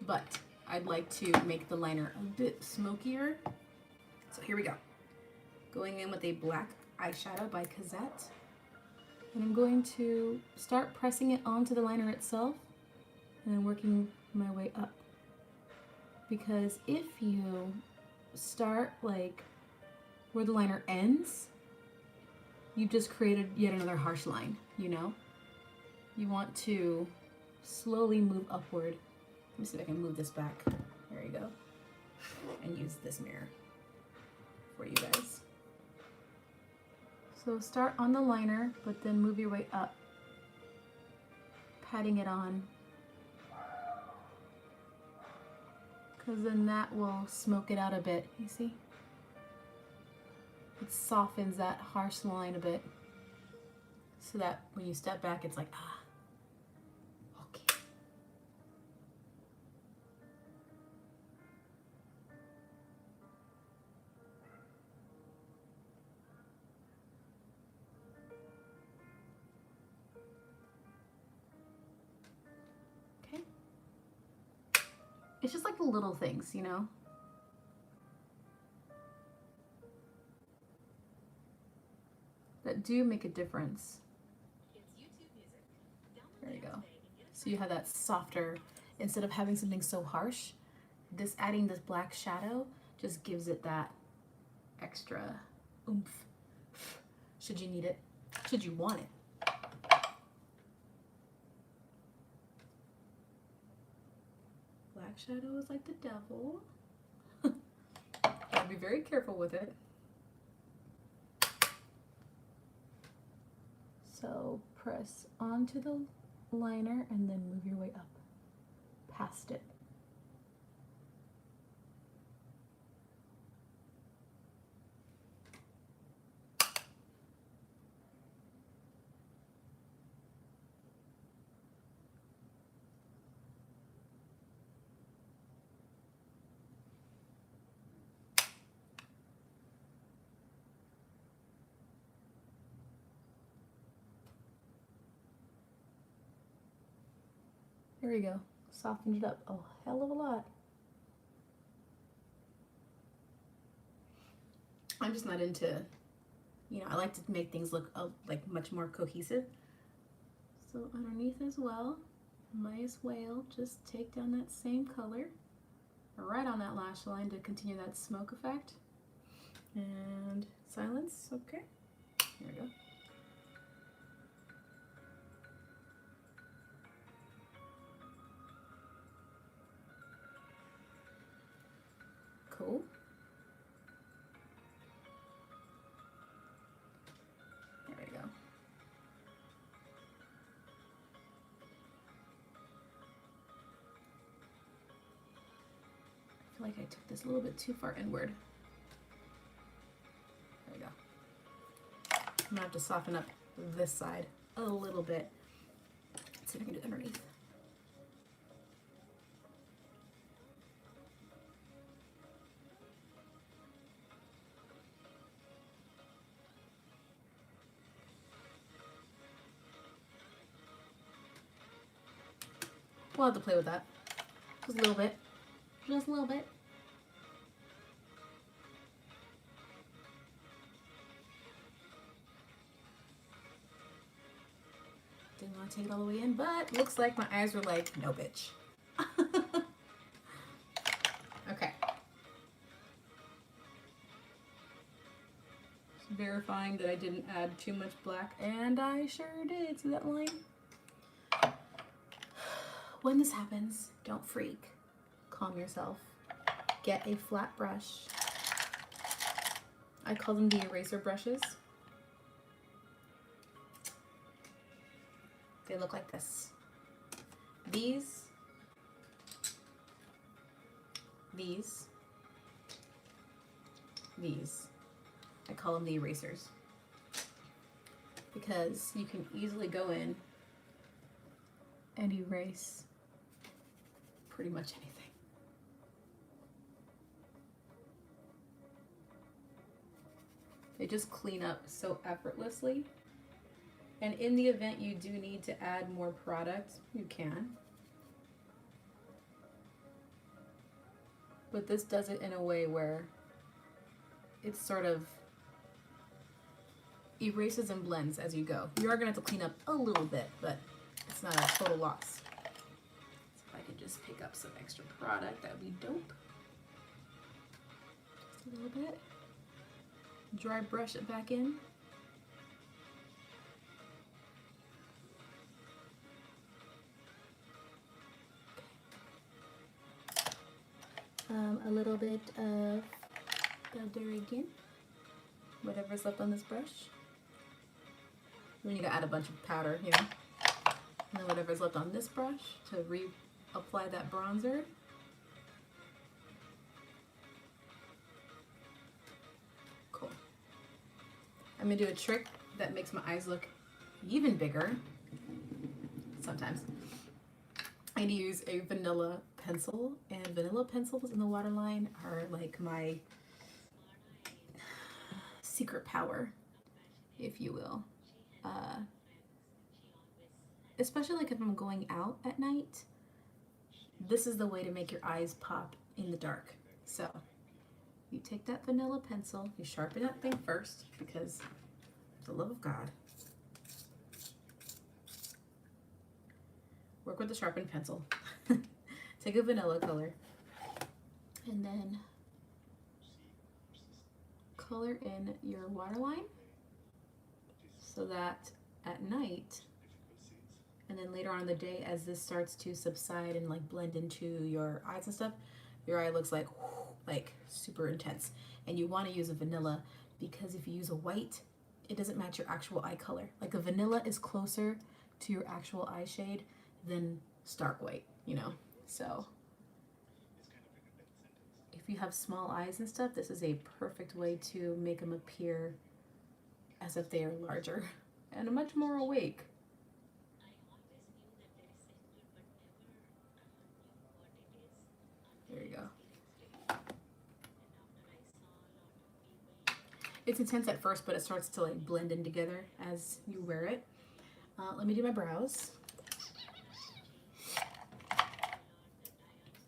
But I'd like to make the liner a bit smokier. So here we go. Going in with a black eyeshadow by Cosette. And I'm going to start pressing it onto the liner itself and then working my way up. Because if you start like where the liner ends, you just created yet another harsh line, you know? You want to slowly move upward. Let me see if I can move this back. There you go. And use this mirror for you guys. So start on the liner, but then move your way up, patting it on. Because then that will smoke it out a bit, you see? It softens that harsh line a bit. So that when you step back, it's like, ah, okay. Okay. It's just like the little things, you know? That do make a difference. There you go. So you have that softer, instead of having something so harsh, adding this black shadow just gives it that extra oomph. Should you need it, should you want it. Black shadow is like the devil. Gotta be very careful with it. So press onto the liner and then move your way up past it. There we go. Softened it up a hell of a lot. I'm just not into, you know, I like to make things look like much more cohesive. So underneath as well, might as well just take down that same color right on that lash line to continue that smoke effect. And silence, okay. Here we go. Cool. There we go. I feel like I took this a little bit too far inward. There we go. I'm gonna have to soften up this side a little bit. Let's see if I can do it underneath. We'll have to play with that. Just a little bit. Just a little bit. Didn't want to take it all the way in, but looks like my eyes were like, no bitch. Okay. Just verifying that I didn't add too much black, and I sure did. See that line? When this happens, don't freak. Calm yourself. Get a flat brush. I call them the eraser brushes. They look like this. these, I call them the erasers, because you can easily go in and erase pretty much anything. They just clean up so effortlessly. And in the event you do need to add more product, you can. But this does it in a way where it sort of erases and blends as you go. You are gonna have to clean up a little bit, but it's not a total loss. So if I could just pick up some extra product, that would be dope. Just a little bit. Dry brush it back in. A little bit of powder again. Whatever's left on this brush. Then you gotta add a bunch of powder, you know. And then whatever's left on this brush to reapply that bronzer. Cool. I'm gonna do a trick that makes my eyes look even bigger. Sometimes. I use a vanilla pencil, and vanilla pencils in the waterline are like my secret power, if you will. Especially like if I'm going out at night, this is the way to make your eyes pop in the dark. So you take that vanilla pencil, you sharpen that thing first, because for the love of God, work with the sharpened pencil. Take a vanilla color and then color in your waterline so that at night and then later on in the day, as this starts to subside and like blend into your eyes and stuff, your eye looks like super intense. And you want to use a vanilla because if you use a white, it doesn't match your actual eye color. Like a vanilla is closer to your actual eye shade than stark white, you know? So if you have small eyes and stuff, this is a perfect way to make them appear as if they are larger and much more awake. There you go. It's intense at first, but it starts to like blend in together as you wear it. Let me do my brows.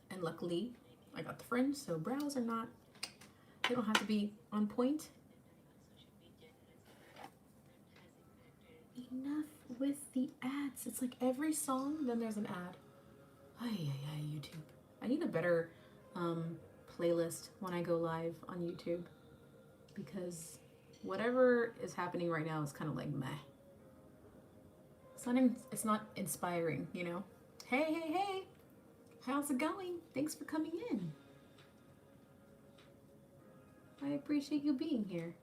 And luckily, I got the fringe, so brows are not, they don't have to be on point. Enough with the ads. It's like every song, then there's an ad. Ay, YouTube. I need a better playlist when I go live on YouTube, because whatever is happening right now is kind of like meh. It's not inspiring, you know? Hey. How's it going? Thanks for coming in. I appreciate you being here.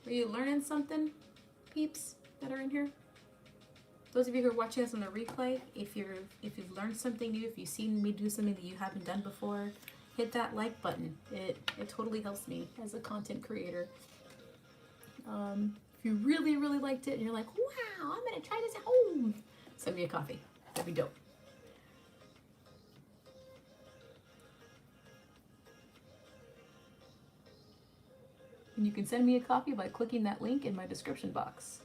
Are you learning something, peeps that are in here? Those of you who are watching us on the replay, if you've learned something new, if you've seen me do something that you haven't done before, hit that like button. It totally helps me as a content creator. If you really liked it and you're like, wow, I'm gonna try this at home, send me a coffee. That'd be dope. And you can send me a copy by clicking that link in my description box.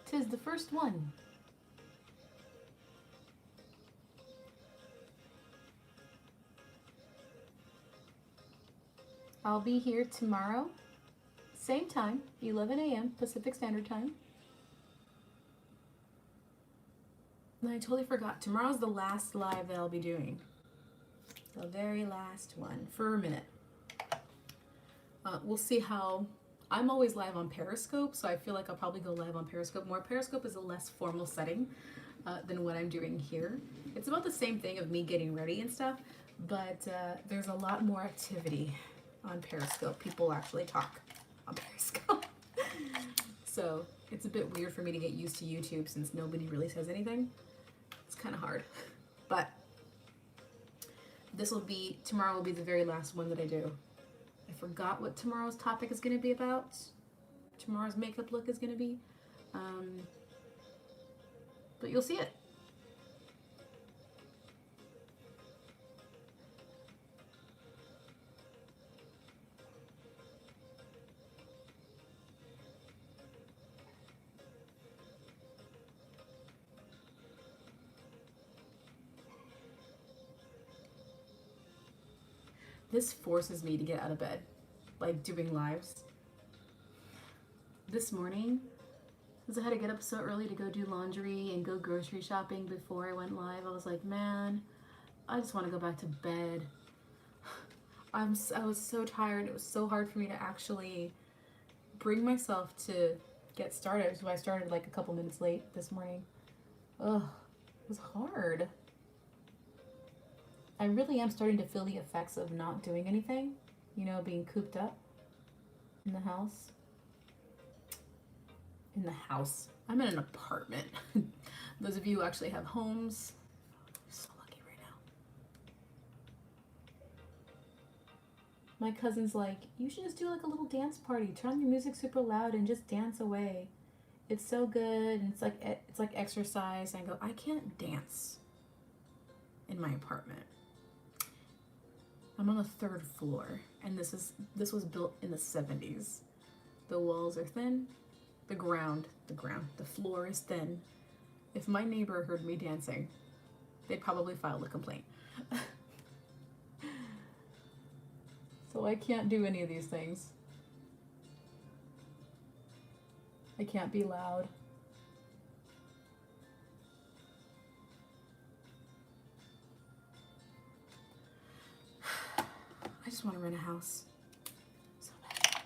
'Tis the first one. I'll be here tomorrow, same time, 11 a.m. Pacific Standard Time. And I totally forgot, tomorrow's the last live that I'll be doing. The very last one, for a minute. We'll see how, I'm always live on Periscope, so I feel like I'll probably go live on Periscope more. Periscope is a less formal setting than what I'm doing here. It's about the same thing of me getting ready and stuff, but there's a lot more activity on Periscope. People actually talk on Periscope. So It's a bit weird for me to get used to YouTube since nobody really says anything. It's kind of hard. But tomorrow will be the very last one that I do. I forgot what tomorrow's topic is going to be about. Tomorrow's makeup look is going to be. But you'll see it. This forces me to get out of bed, like doing lives. This morning, because I had to get up so early to go do laundry and go grocery shopping before I went live, I was like, man, I just want to go back to bed. I was so tired. It was so hard for me to actually bring myself to get started. So I started like a couple minutes late this morning. Ugh, it was hard. I really am starting to feel the effects of not doing anything, you know, being cooped up in the house. In the house. I'm in an apartment. Those of you who actually have homes, I'm so lucky right now. My cousin's like, you should just do like a little dance party. Turn on your music super loud and just dance away. It's so good, and it's like exercise. And I go, I can't dance in my apartment. I'm on the 3rd floor, and this was built in the 70s. The walls are thin, the floor is thin. If my neighbor heard me dancing, they'd probably file a complaint. So I can't do any of these things. I can't be loud. I just want to rent a house. So bad.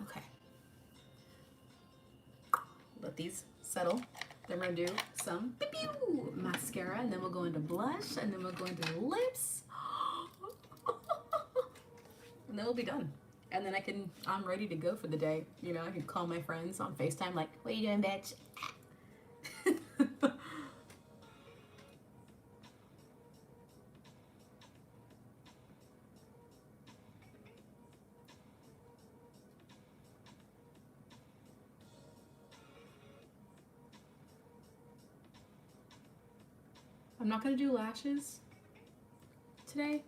Okay. Let these settle. Then we're going to do some mascara, and then we'll go into blush, and then we'll go into lips. And then we'll be done. And then I'm ready to go for the day. You know, I can call my friends on FaceTime like, what are you doing, bitch? I'm not going to do lashes today,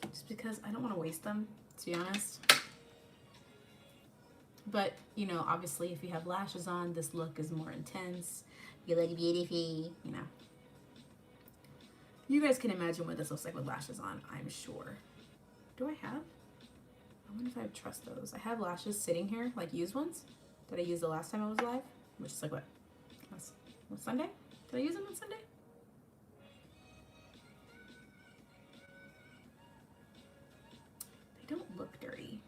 just because I don't want to waste them, to be honest. But, you know, obviously if you have lashes on, this look is more intense. You look beautiful, you know. You guys can imagine what this looks like with lashes on, I'm sure. Do I have? I wonder if I trust those. I have lashes sitting here, like used ones, that I used the last time I was live, which is like what Sunday? Did I use them on Sunday? They don't look dirty.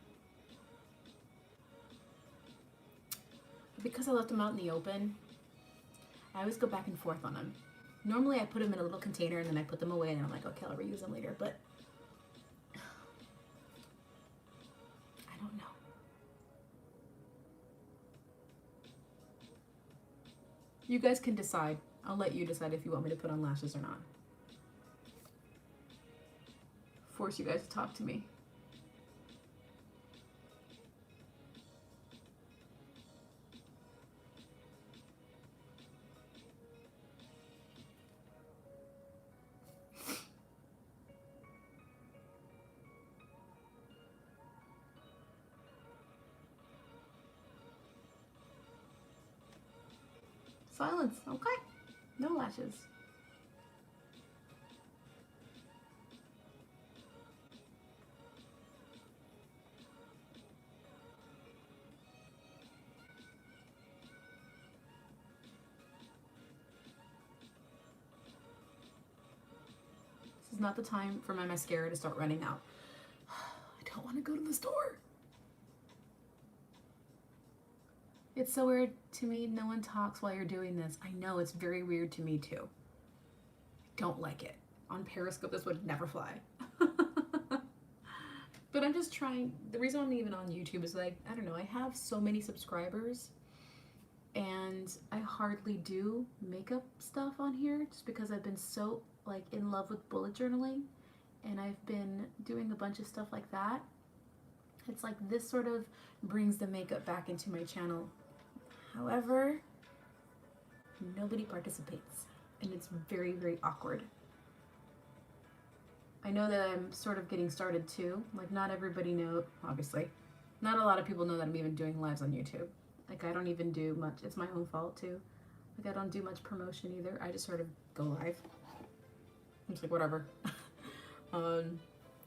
Because I left them out in the open, I always go back and forth on them. Normally I put them in a little container and then I put them away and I'm like, okay, I'll reuse them later, but I don't know. You guys can decide. I'll let you decide if you want me to put on lashes or not. Force you guys to talk to me. Silence, okay. No lashes. This is not the time for my mascara to start running out. I don't want to go to the store. It's so weird to me, no one talks while you're doing this. I know, it's very weird to me too. Don't like it. On Periscope, this would never fly. But I'm just trying. The reason I'm even on YouTube is like, I don't know, I have so many subscribers and I hardly do makeup stuff on here just because I've been so like in love with bullet journaling and I've been doing a bunch of stuff like that. It's like this sort of brings the makeup back into my channel. However, nobody participates and it's very, very awkward. I know that I'm sort of getting started too. Like not everybody knows, obviously. Not a lot of people know that I'm even doing lives on YouTube. Like I don't even do much. It's my own fault too. Like I don't do much promotion either. I just sort of go live. I'm just like whatever.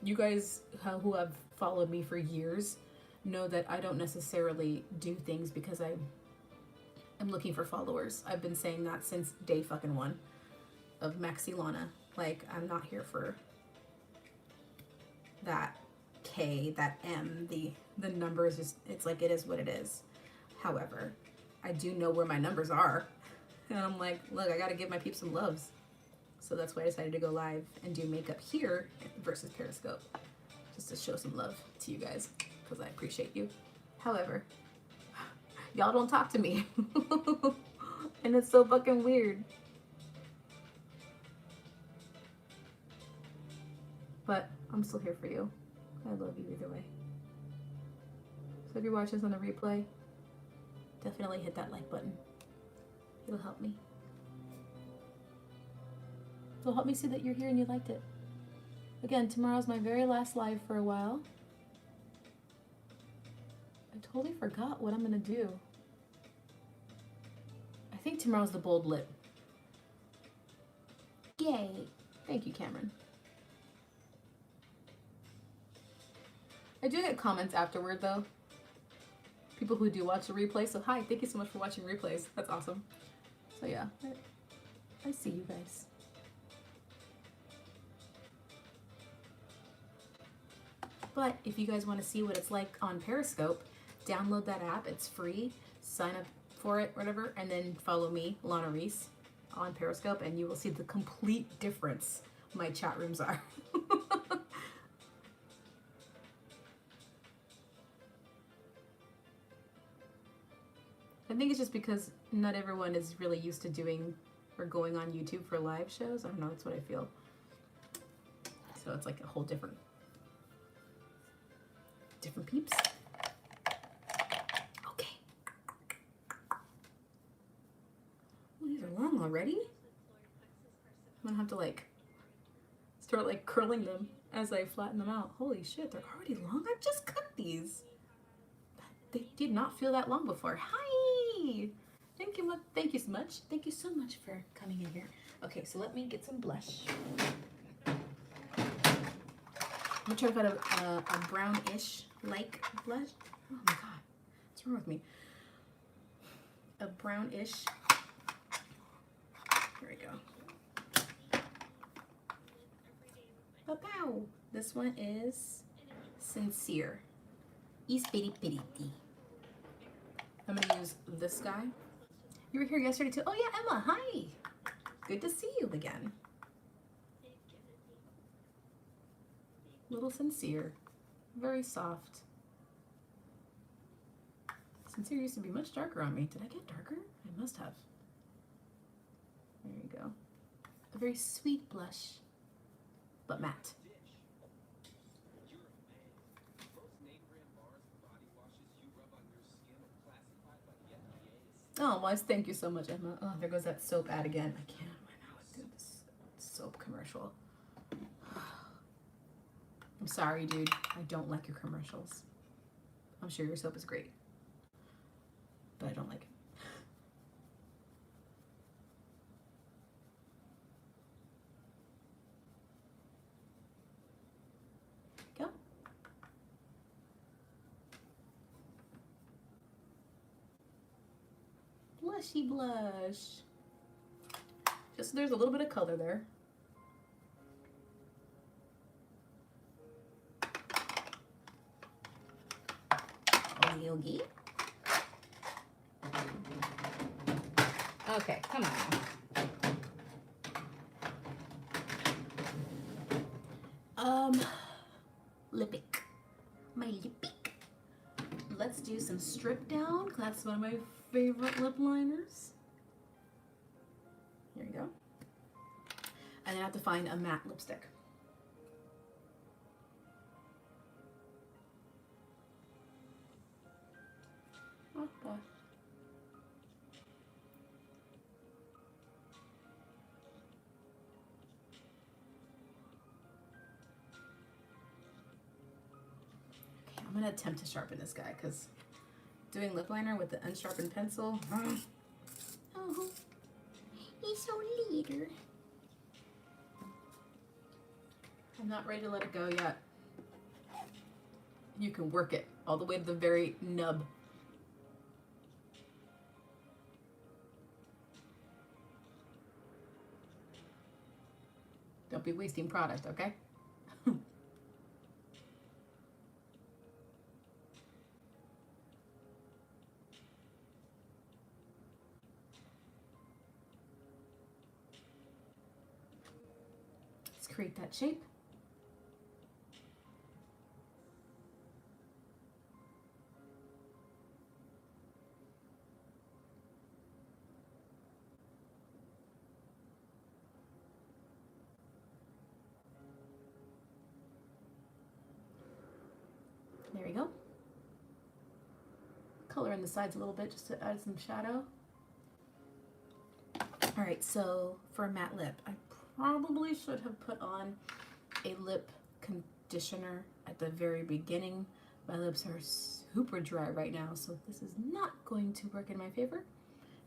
You guys who have followed me for years know that I don't necessarily do things because I'm looking for followers. I've been saying that since day fucking one of Maxilana. Like I'm not here for that K, that M, the numbers, just it's like it is what it is. However, I do know where my numbers are. And I'm like, look, I gotta give my peeps some loves. So that's why I decided to go live and do makeup here versus Periscope. Just to show some love to you guys, because I appreciate you. However, y'all don't talk to me. And it's so fucking weird. But I'm still here for you. I love you either way. So if you're watching this on the replay, definitely hit that like button. It'll help me. It'll help me see that you're here and you liked it. Again, tomorrow's my very last live for a while. I totally forgot what I'm gonna do. I think tomorrow's the bold lip. Yay! Thank you, Cameron. I do get comments afterward though. People who do watch the replay. So hi, thank you so much for watching replays. That's awesome. So yeah, I see you guys. But if you guys want to see what it's like on Periscope, download that app. It's free. Sign up for it, whatever, and then follow me, Lana Reese, on Periscope, and you will see the complete difference my chat rooms are. I think it's just because not everyone is really used to doing or going on YouTube for live shows. I don't know, that's what I feel. So it's like a whole different peeps. Okay. Oh, these are long already. I'm gonna have to like start like curling them as I flatten them out. Holy shit, they're already long. I've just cooked these. They did not feel that long before. Hi! Thank you so much. Thank you so much for coming in here. Okay, so let me get some blush. I'm gonna try to find a brownish like blush. Oh my god, what's wrong with me? A brownish. Here we go. Pow! This one is Sincere. East Bitty Bitty. I'm gonna use this guy. You were here yesterday too? Oh yeah, Emma, hi! Good to see you again. Little Sincere. Very soft. Sincere used to be much darker on me. Did I get darker? I must have. There you go. A very sweet blush, but matte. Oh, well, thank you so much, Emma. Oh, there goes that soap ad again. I can't right now do this soap commercial. I'm sorry, dude. I don't like your commercials. I'm sure your soap is great, but I don't like it. Go. Blushy blush. Just so there's a little bit of color there. Yogi. Okay, come on. Lippic. my lippic. Let's do some Strip Down. That's one of my favorite lip liners. Here you go. And then I have to find a matte lipstick. Oh, gosh. Okay, I'm gonna attempt to sharpen this guy because doing lip liner with the unsharpened pencil. Oh, he's so little. I'm not ready to let it go yet. You can work it all the way to the very nub. Don't be wasting product, okay? Let's create that shape. There we go. Color in the sides a little bit just to add some shadow. All right, so for a matte lip, I probably should have put on a lip conditioner at the very beginning. My lips are super dry right now, so this is not going to work in my favor.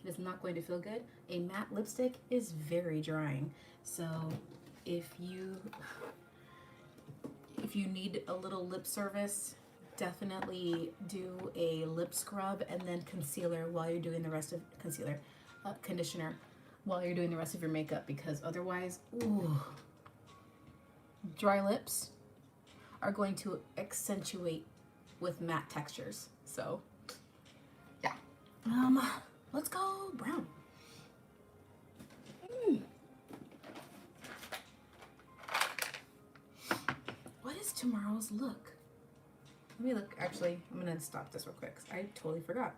It is not going to feel good. A matte lipstick is very drying, so if you need a little lip service, definitely do a lip scrub and then concealer while you're doing the rest of conditioner while you're doing the rest of your makeup, because otherwise, ooh, dry lips are going to accentuate with matte textures. So yeah, let's go brown. What is tomorrow's look? Let me look. Actually, I'm gonna stop this real quick because I totally forgot.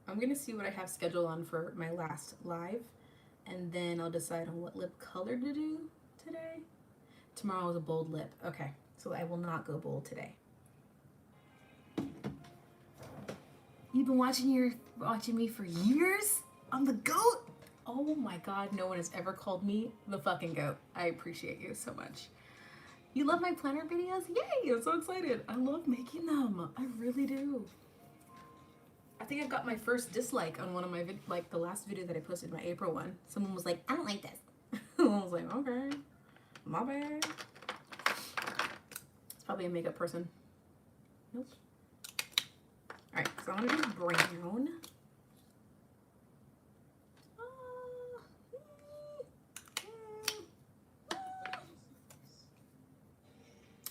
I'm gonna see what I have scheduled on for my last live, and then I'll decide on what lip color to do today. Tomorrow is a bold lip. Okay, so I will not go bold today. You've been watching me for years? I'm the GOAT? Oh my God, no one has ever called me the fucking GOAT. I appreciate you so much. You love my planner videos? Yay, I'm so excited. I love making them. I really do. I think I got my first dislike on one of my like the last video that I posted, my April one. Someone was like, I don't like this. I was like, okay, my bad. It's probably a makeup person. Nope. All right, so I'm gonna do brown.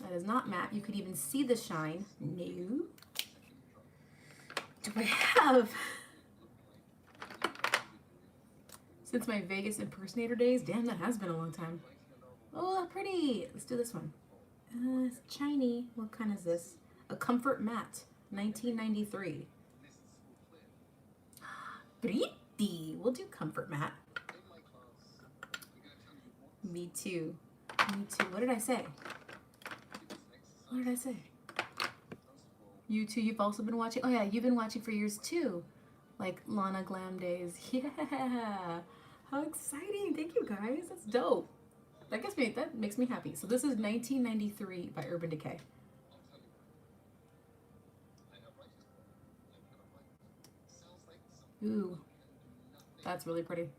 That is not matte. You could even see the shine. No. Do I have, since my Vegas impersonator days, damn, that has been a long time. Oh, pretty. Let's do this one. It's shiny. What kind is this? A Comfort Matte, 1993. Pretty. We'll do Comfort Matte. Me too. Me too. What did I say? What did I say? You too, you've also been watching. Oh yeah, you've been watching for years too. Like Lana Glam Days. Yeah. How exciting. Thank you guys. That's dope. That makes me happy. So this is 1993 by Urban Decay. Ooh. That's really pretty.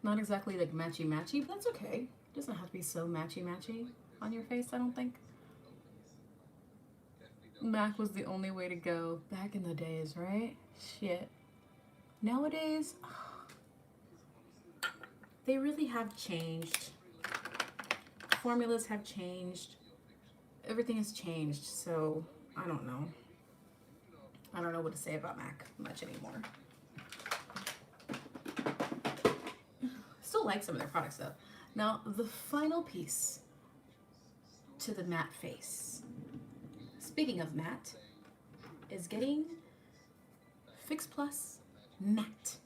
Not exactly like matchy-matchy, but that's okay. It doesn't have to be so matchy-matchy on your face, I don't think. MAC was the only way to go back in the days, right? Shit. Nowadays, they really have changed. Formulas have changed. Everything has changed, so I don't know. I don't know what to say about MAC much anymore. still like some of their products though. Now, the final piece to the matte face, speaking of matte, is getting Fix Plus Matte.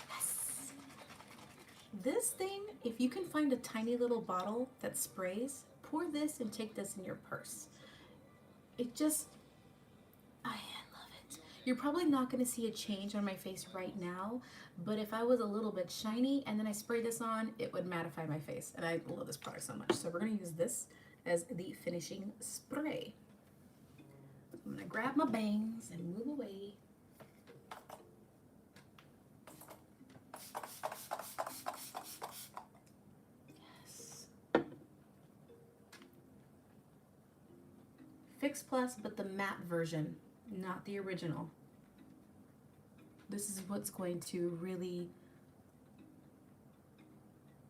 Yes. This thing, if you can find a tiny little bottle that sprays, pour this and take this in your purse. It just, I love it. You're probably not going to see a change on my face right now, but if I was a little bit shiny and then I sprayed this on, it would mattify my face. And I love this product so much. So we're going to use this as the finishing spray. I'm going to grab my bangs and move away. Yes. Fix Plus, but the matte version, not the original. This is what's going to really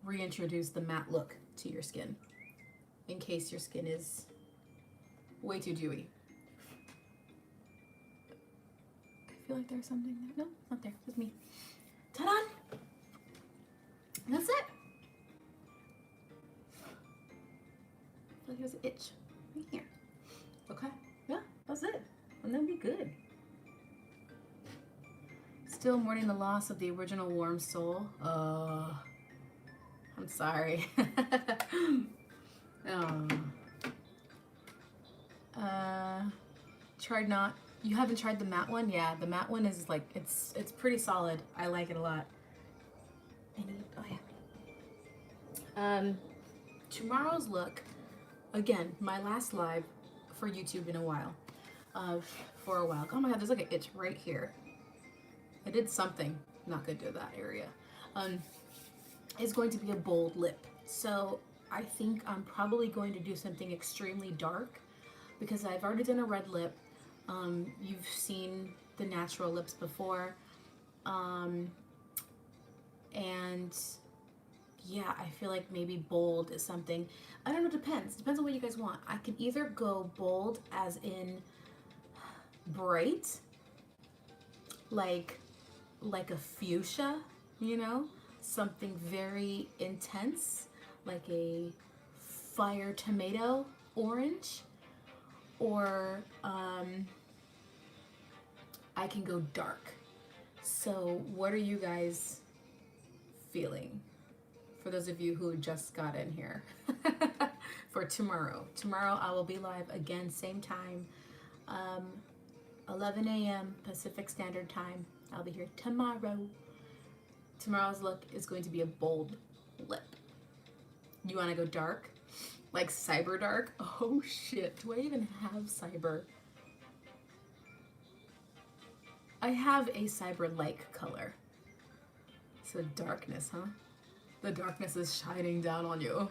reintroduce the matte look to your skin, in case your skin is way too dewy. I feel like there's something there. No, not there. It's me. Ta-da! That's it. I feel like there's an itch right here. Okay. Yeah, that's it. And then be good. Still mourning the loss of the original Warm Soul. I'm sorry. Tried not. You haven't tried the matte one? Yeah, the matte one is like, it's pretty solid. I like it a lot. Oh yeah. Tomorrow's look, again, my last live for YouTube in a while. For a while. Oh my god, there's like an itch right here. I did something not good to that area. It's going to be a bold lip. So I think I'm probably going to do something extremely dark because I've already done a red lip. You've seen the natural lips before. And yeah, I feel like maybe bold is something. I don't know, depends. Depends on what you guys want. I can either go bold as in bright, like a fuchsia, you know, something very intense, like a fire tomato orange, or I can go dark. So what are you guys feeling? For those of you who just got in here for tomorrow. Tomorrow I will be live again, same time, 11 a.m. Pacific Standard Time. I'll be here tomorrow. Tomorrow's look is going to be a bold lip. You want to go dark? Like cyber dark? Oh shit, do I even have cyber? I have a cyber-like color. So darkness, huh? The darkness is shining down on you.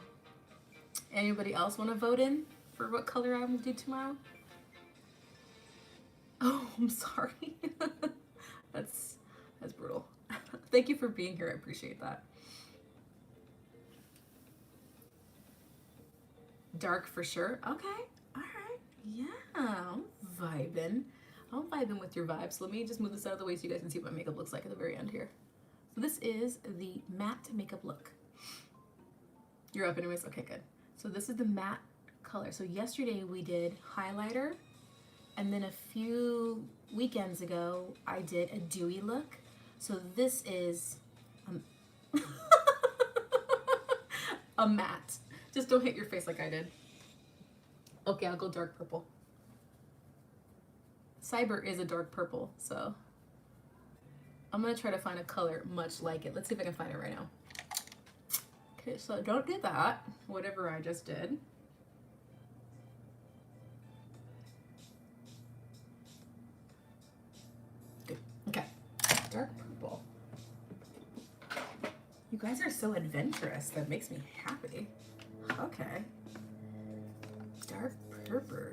Anybody else want to vote in for what color I will do tomorrow? Oh, I'm sorry. That's brutal. Thank you for being here. I appreciate that. Dark for sure. Okay. All right. Yeah. I'm vibing. I'm vibing with your vibes. Let me just move this out of the way so you guys can see what my makeup looks like at the very end here. So this is the matte makeup look. You're up anyways? Okay, good. So this is the matte color. So yesterday we did highlighter, and then a few weekends ago I did a dewy look. So this is a matte. Just don't hit your face like I did. Okay, I'll go dark purple. Cyber is a dark purple, so I'm gonna try to find a color much like it. Let's see if I can find it right now. Okay, so don't do that, whatever I just did. Good, okay, dark purple. You guys are so adventurous, that makes me happy. Okay, dark purple.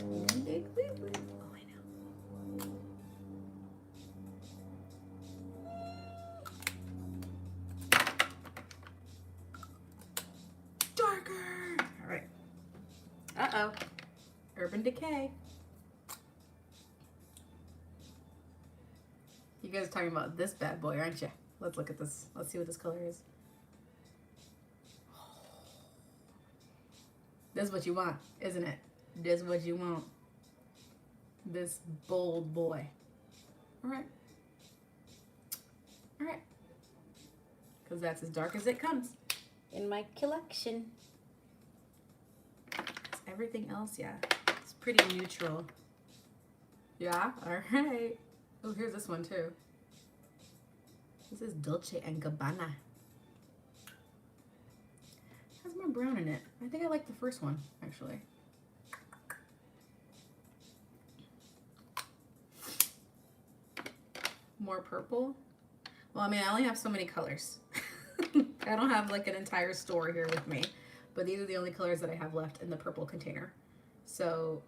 Oh, I know. Darker. All right. Uh-oh. Urban Decay. You guys are talking about this bad boy, aren't you? Let's look at this. Let's see what this color is. This is what you want, isn't it? This is what you want. This bold boy. All right. All right. Because that's as dark as it comes in my collection. Everything else, yeah, it's pretty neutral. Yeah, all right. Oh, here's this one too. This is Dolce & Gabbana. Has more brown in it. I think I like the first one, actually. More purple. Well, I mean, I only have so many colors. I don't have like an entire store here with me, but these are the only colors that I have left in the purple container. So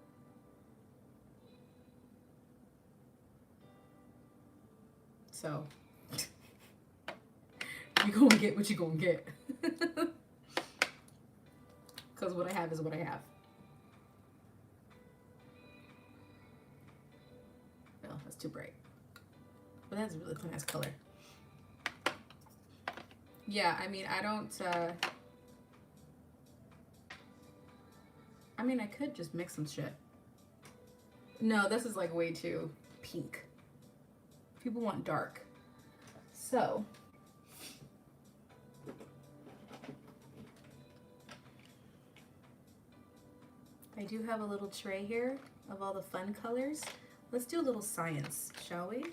you gonna get what you gonna get. Because what I have is what I have. No, that's too bright. But that's a really nice color. Yeah, I mean, I don't, I mean, I could just mix some shit. No, this is like way too pink. People want dark. So, I do have a little tray here of all the fun colors. Let's do a little science, shall we?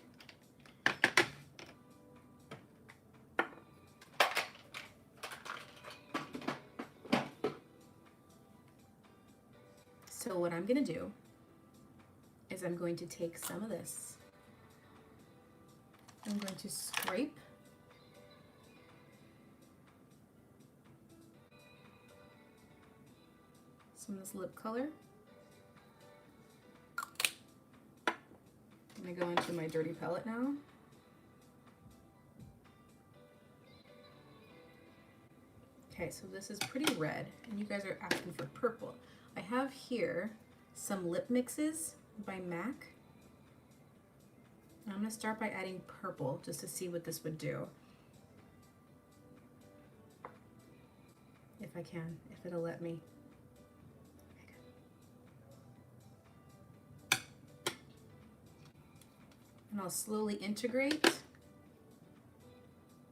So what I'm gonna do is I'm going to take some of this. I'm going to scrape some of this lip color. I'm gonna go into my dirty palette now. Okay, so this is pretty red, and you guys are asking for purple. I have here some lip mixes by MAC. I'm gonna start by adding purple just to see what this would do. If I can, if it'll let me. And I'll slowly integrate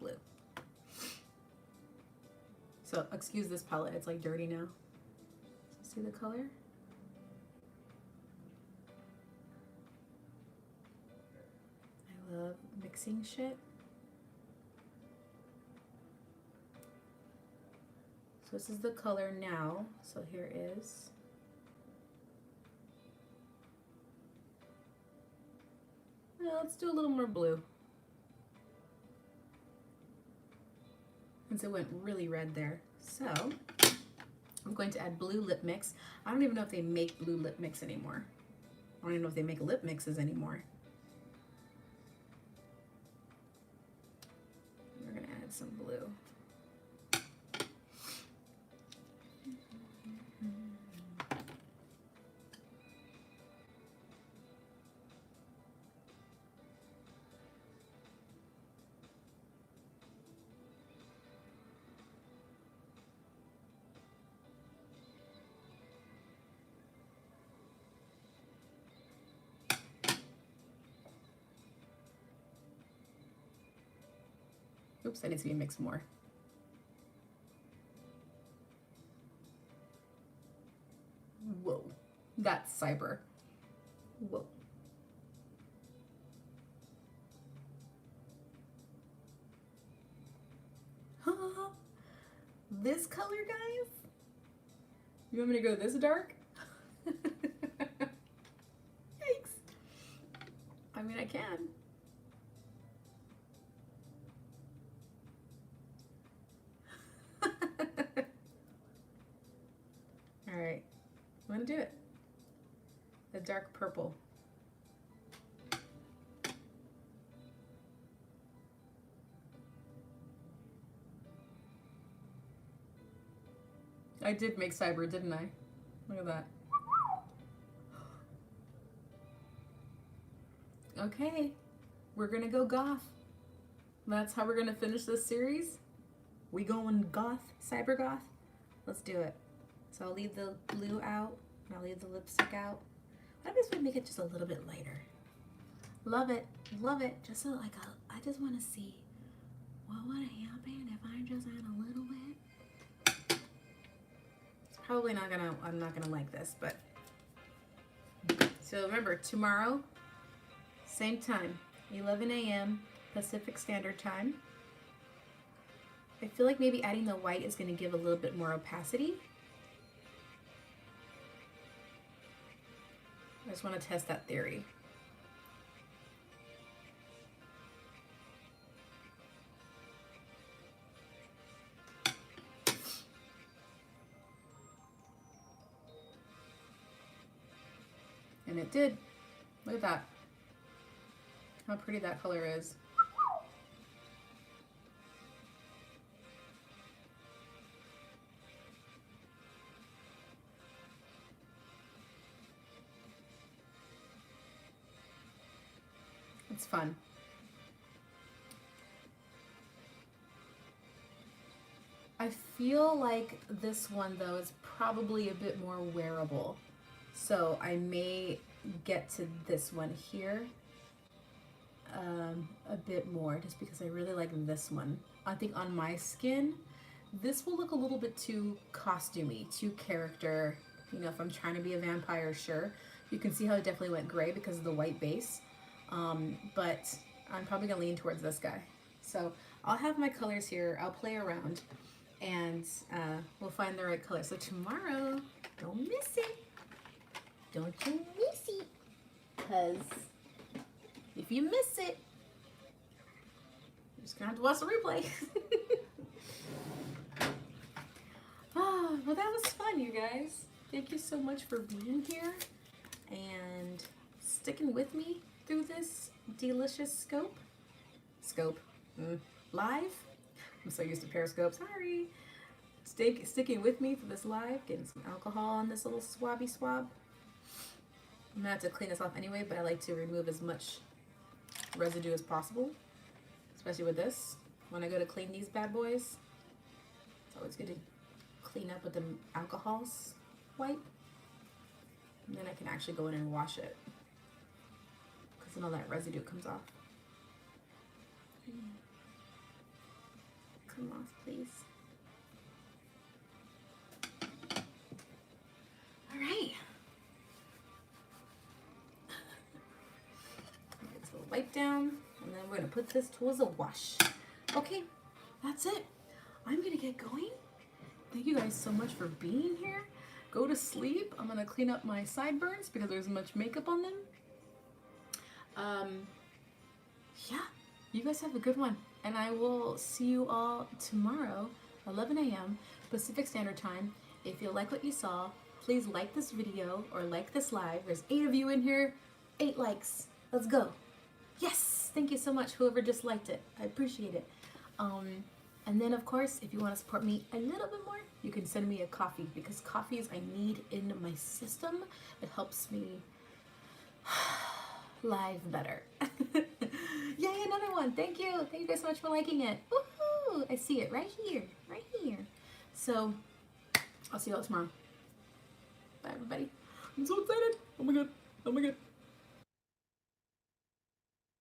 blue. So excuse this palette, it's like dirty now. So see the color? I love mixing shit. So this is the color now. So here is. Well, let's do a little more blue. Since it went really red there. So I'm going to add blue lip mix. I don't even know if they make blue lip mix anymore. I don't even know if they make lip mixes anymore. We're gonna add some blue. Oops, that needs to be mixed more. Whoa, that's cyber. Whoa. This color, guys? You want me to go this dark? Yikes. I mean, I can. All right, I'm gonna do it. The dark purple. I did make cyber, didn't I? Look at that. Okay, we're gonna go goth. That's how we're gonna finish this series. We going goth, cyber goth? Let's do it. So I'll leave the blue out, and I'll leave the lipstick out. I just want to make it just a little bit lighter. Love it, love it. Just so like I just want to see what would happen if I just add a little bit. It's probably not gonna. I'm not gonna like this, but so remember tomorrow, same time, 11 a.m. Pacific Standard Time. I feel like maybe adding the white is going to give a little bit more opacity. I just want to test that theory. And it did. Look at that. How pretty that color is. It's fun. I feel like this one though is probably a bit more wearable. So I may get to this one here a bit more just because I really like this one. I think on my skin, this will look a little bit too costumey, too character. You know, if I'm trying to be a vampire, sure. You can see how it definitely went gray because of the white base. But I'm probably gonna lean towards this guy. So I'll have my colors here, I'll play around, and we'll find the right color. So tomorrow, don't miss it. Don't you miss it. Because if you miss it, you're just gonna have to watch the replay. Oh, well that was fun, you guys. Thank you so much for being here and sticking with me through this delicious scope live. I'm so used to Periscope, sorry. Sticking with me through this live, getting some alcohol on this little swabby swab. I'm gonna have to clean this off anyway, but I like to remove as much residue as possible, especially with this. When I go to clean these bad boys, it's always good to clean up with the alcohol wipe, and then I can actually go in and wash it. And all that residue comes off. Come off, please. All right. Get this little wipe down, and then we're gonna put this towards a wash. Okay, that's it. I'm gonna get going. Thank you guys so much for being here. Go to sleep. I'm gonna clean up my sideburns because there's much makeup on them. Yeah, you guys have a good one, and I will see you all tomorrow, 11 a.m. Pacific Standard Time. If you like what you saw, please like this video or like this live. There's 8 of you in here, 8 likes. Let's go. Yes, thank you so much, whoever just liked it. I appreciate it. And then, of course, if you want to support me a little bit more, you can send me a coffee, because coffees I need in my system. It helps me live better. Yay, another one. Thank you guys so much for liking it. Woohoo! I see it right here, right here. So I'll see you all tomorrow. Bye everybody. I'm so excited. Oh my god.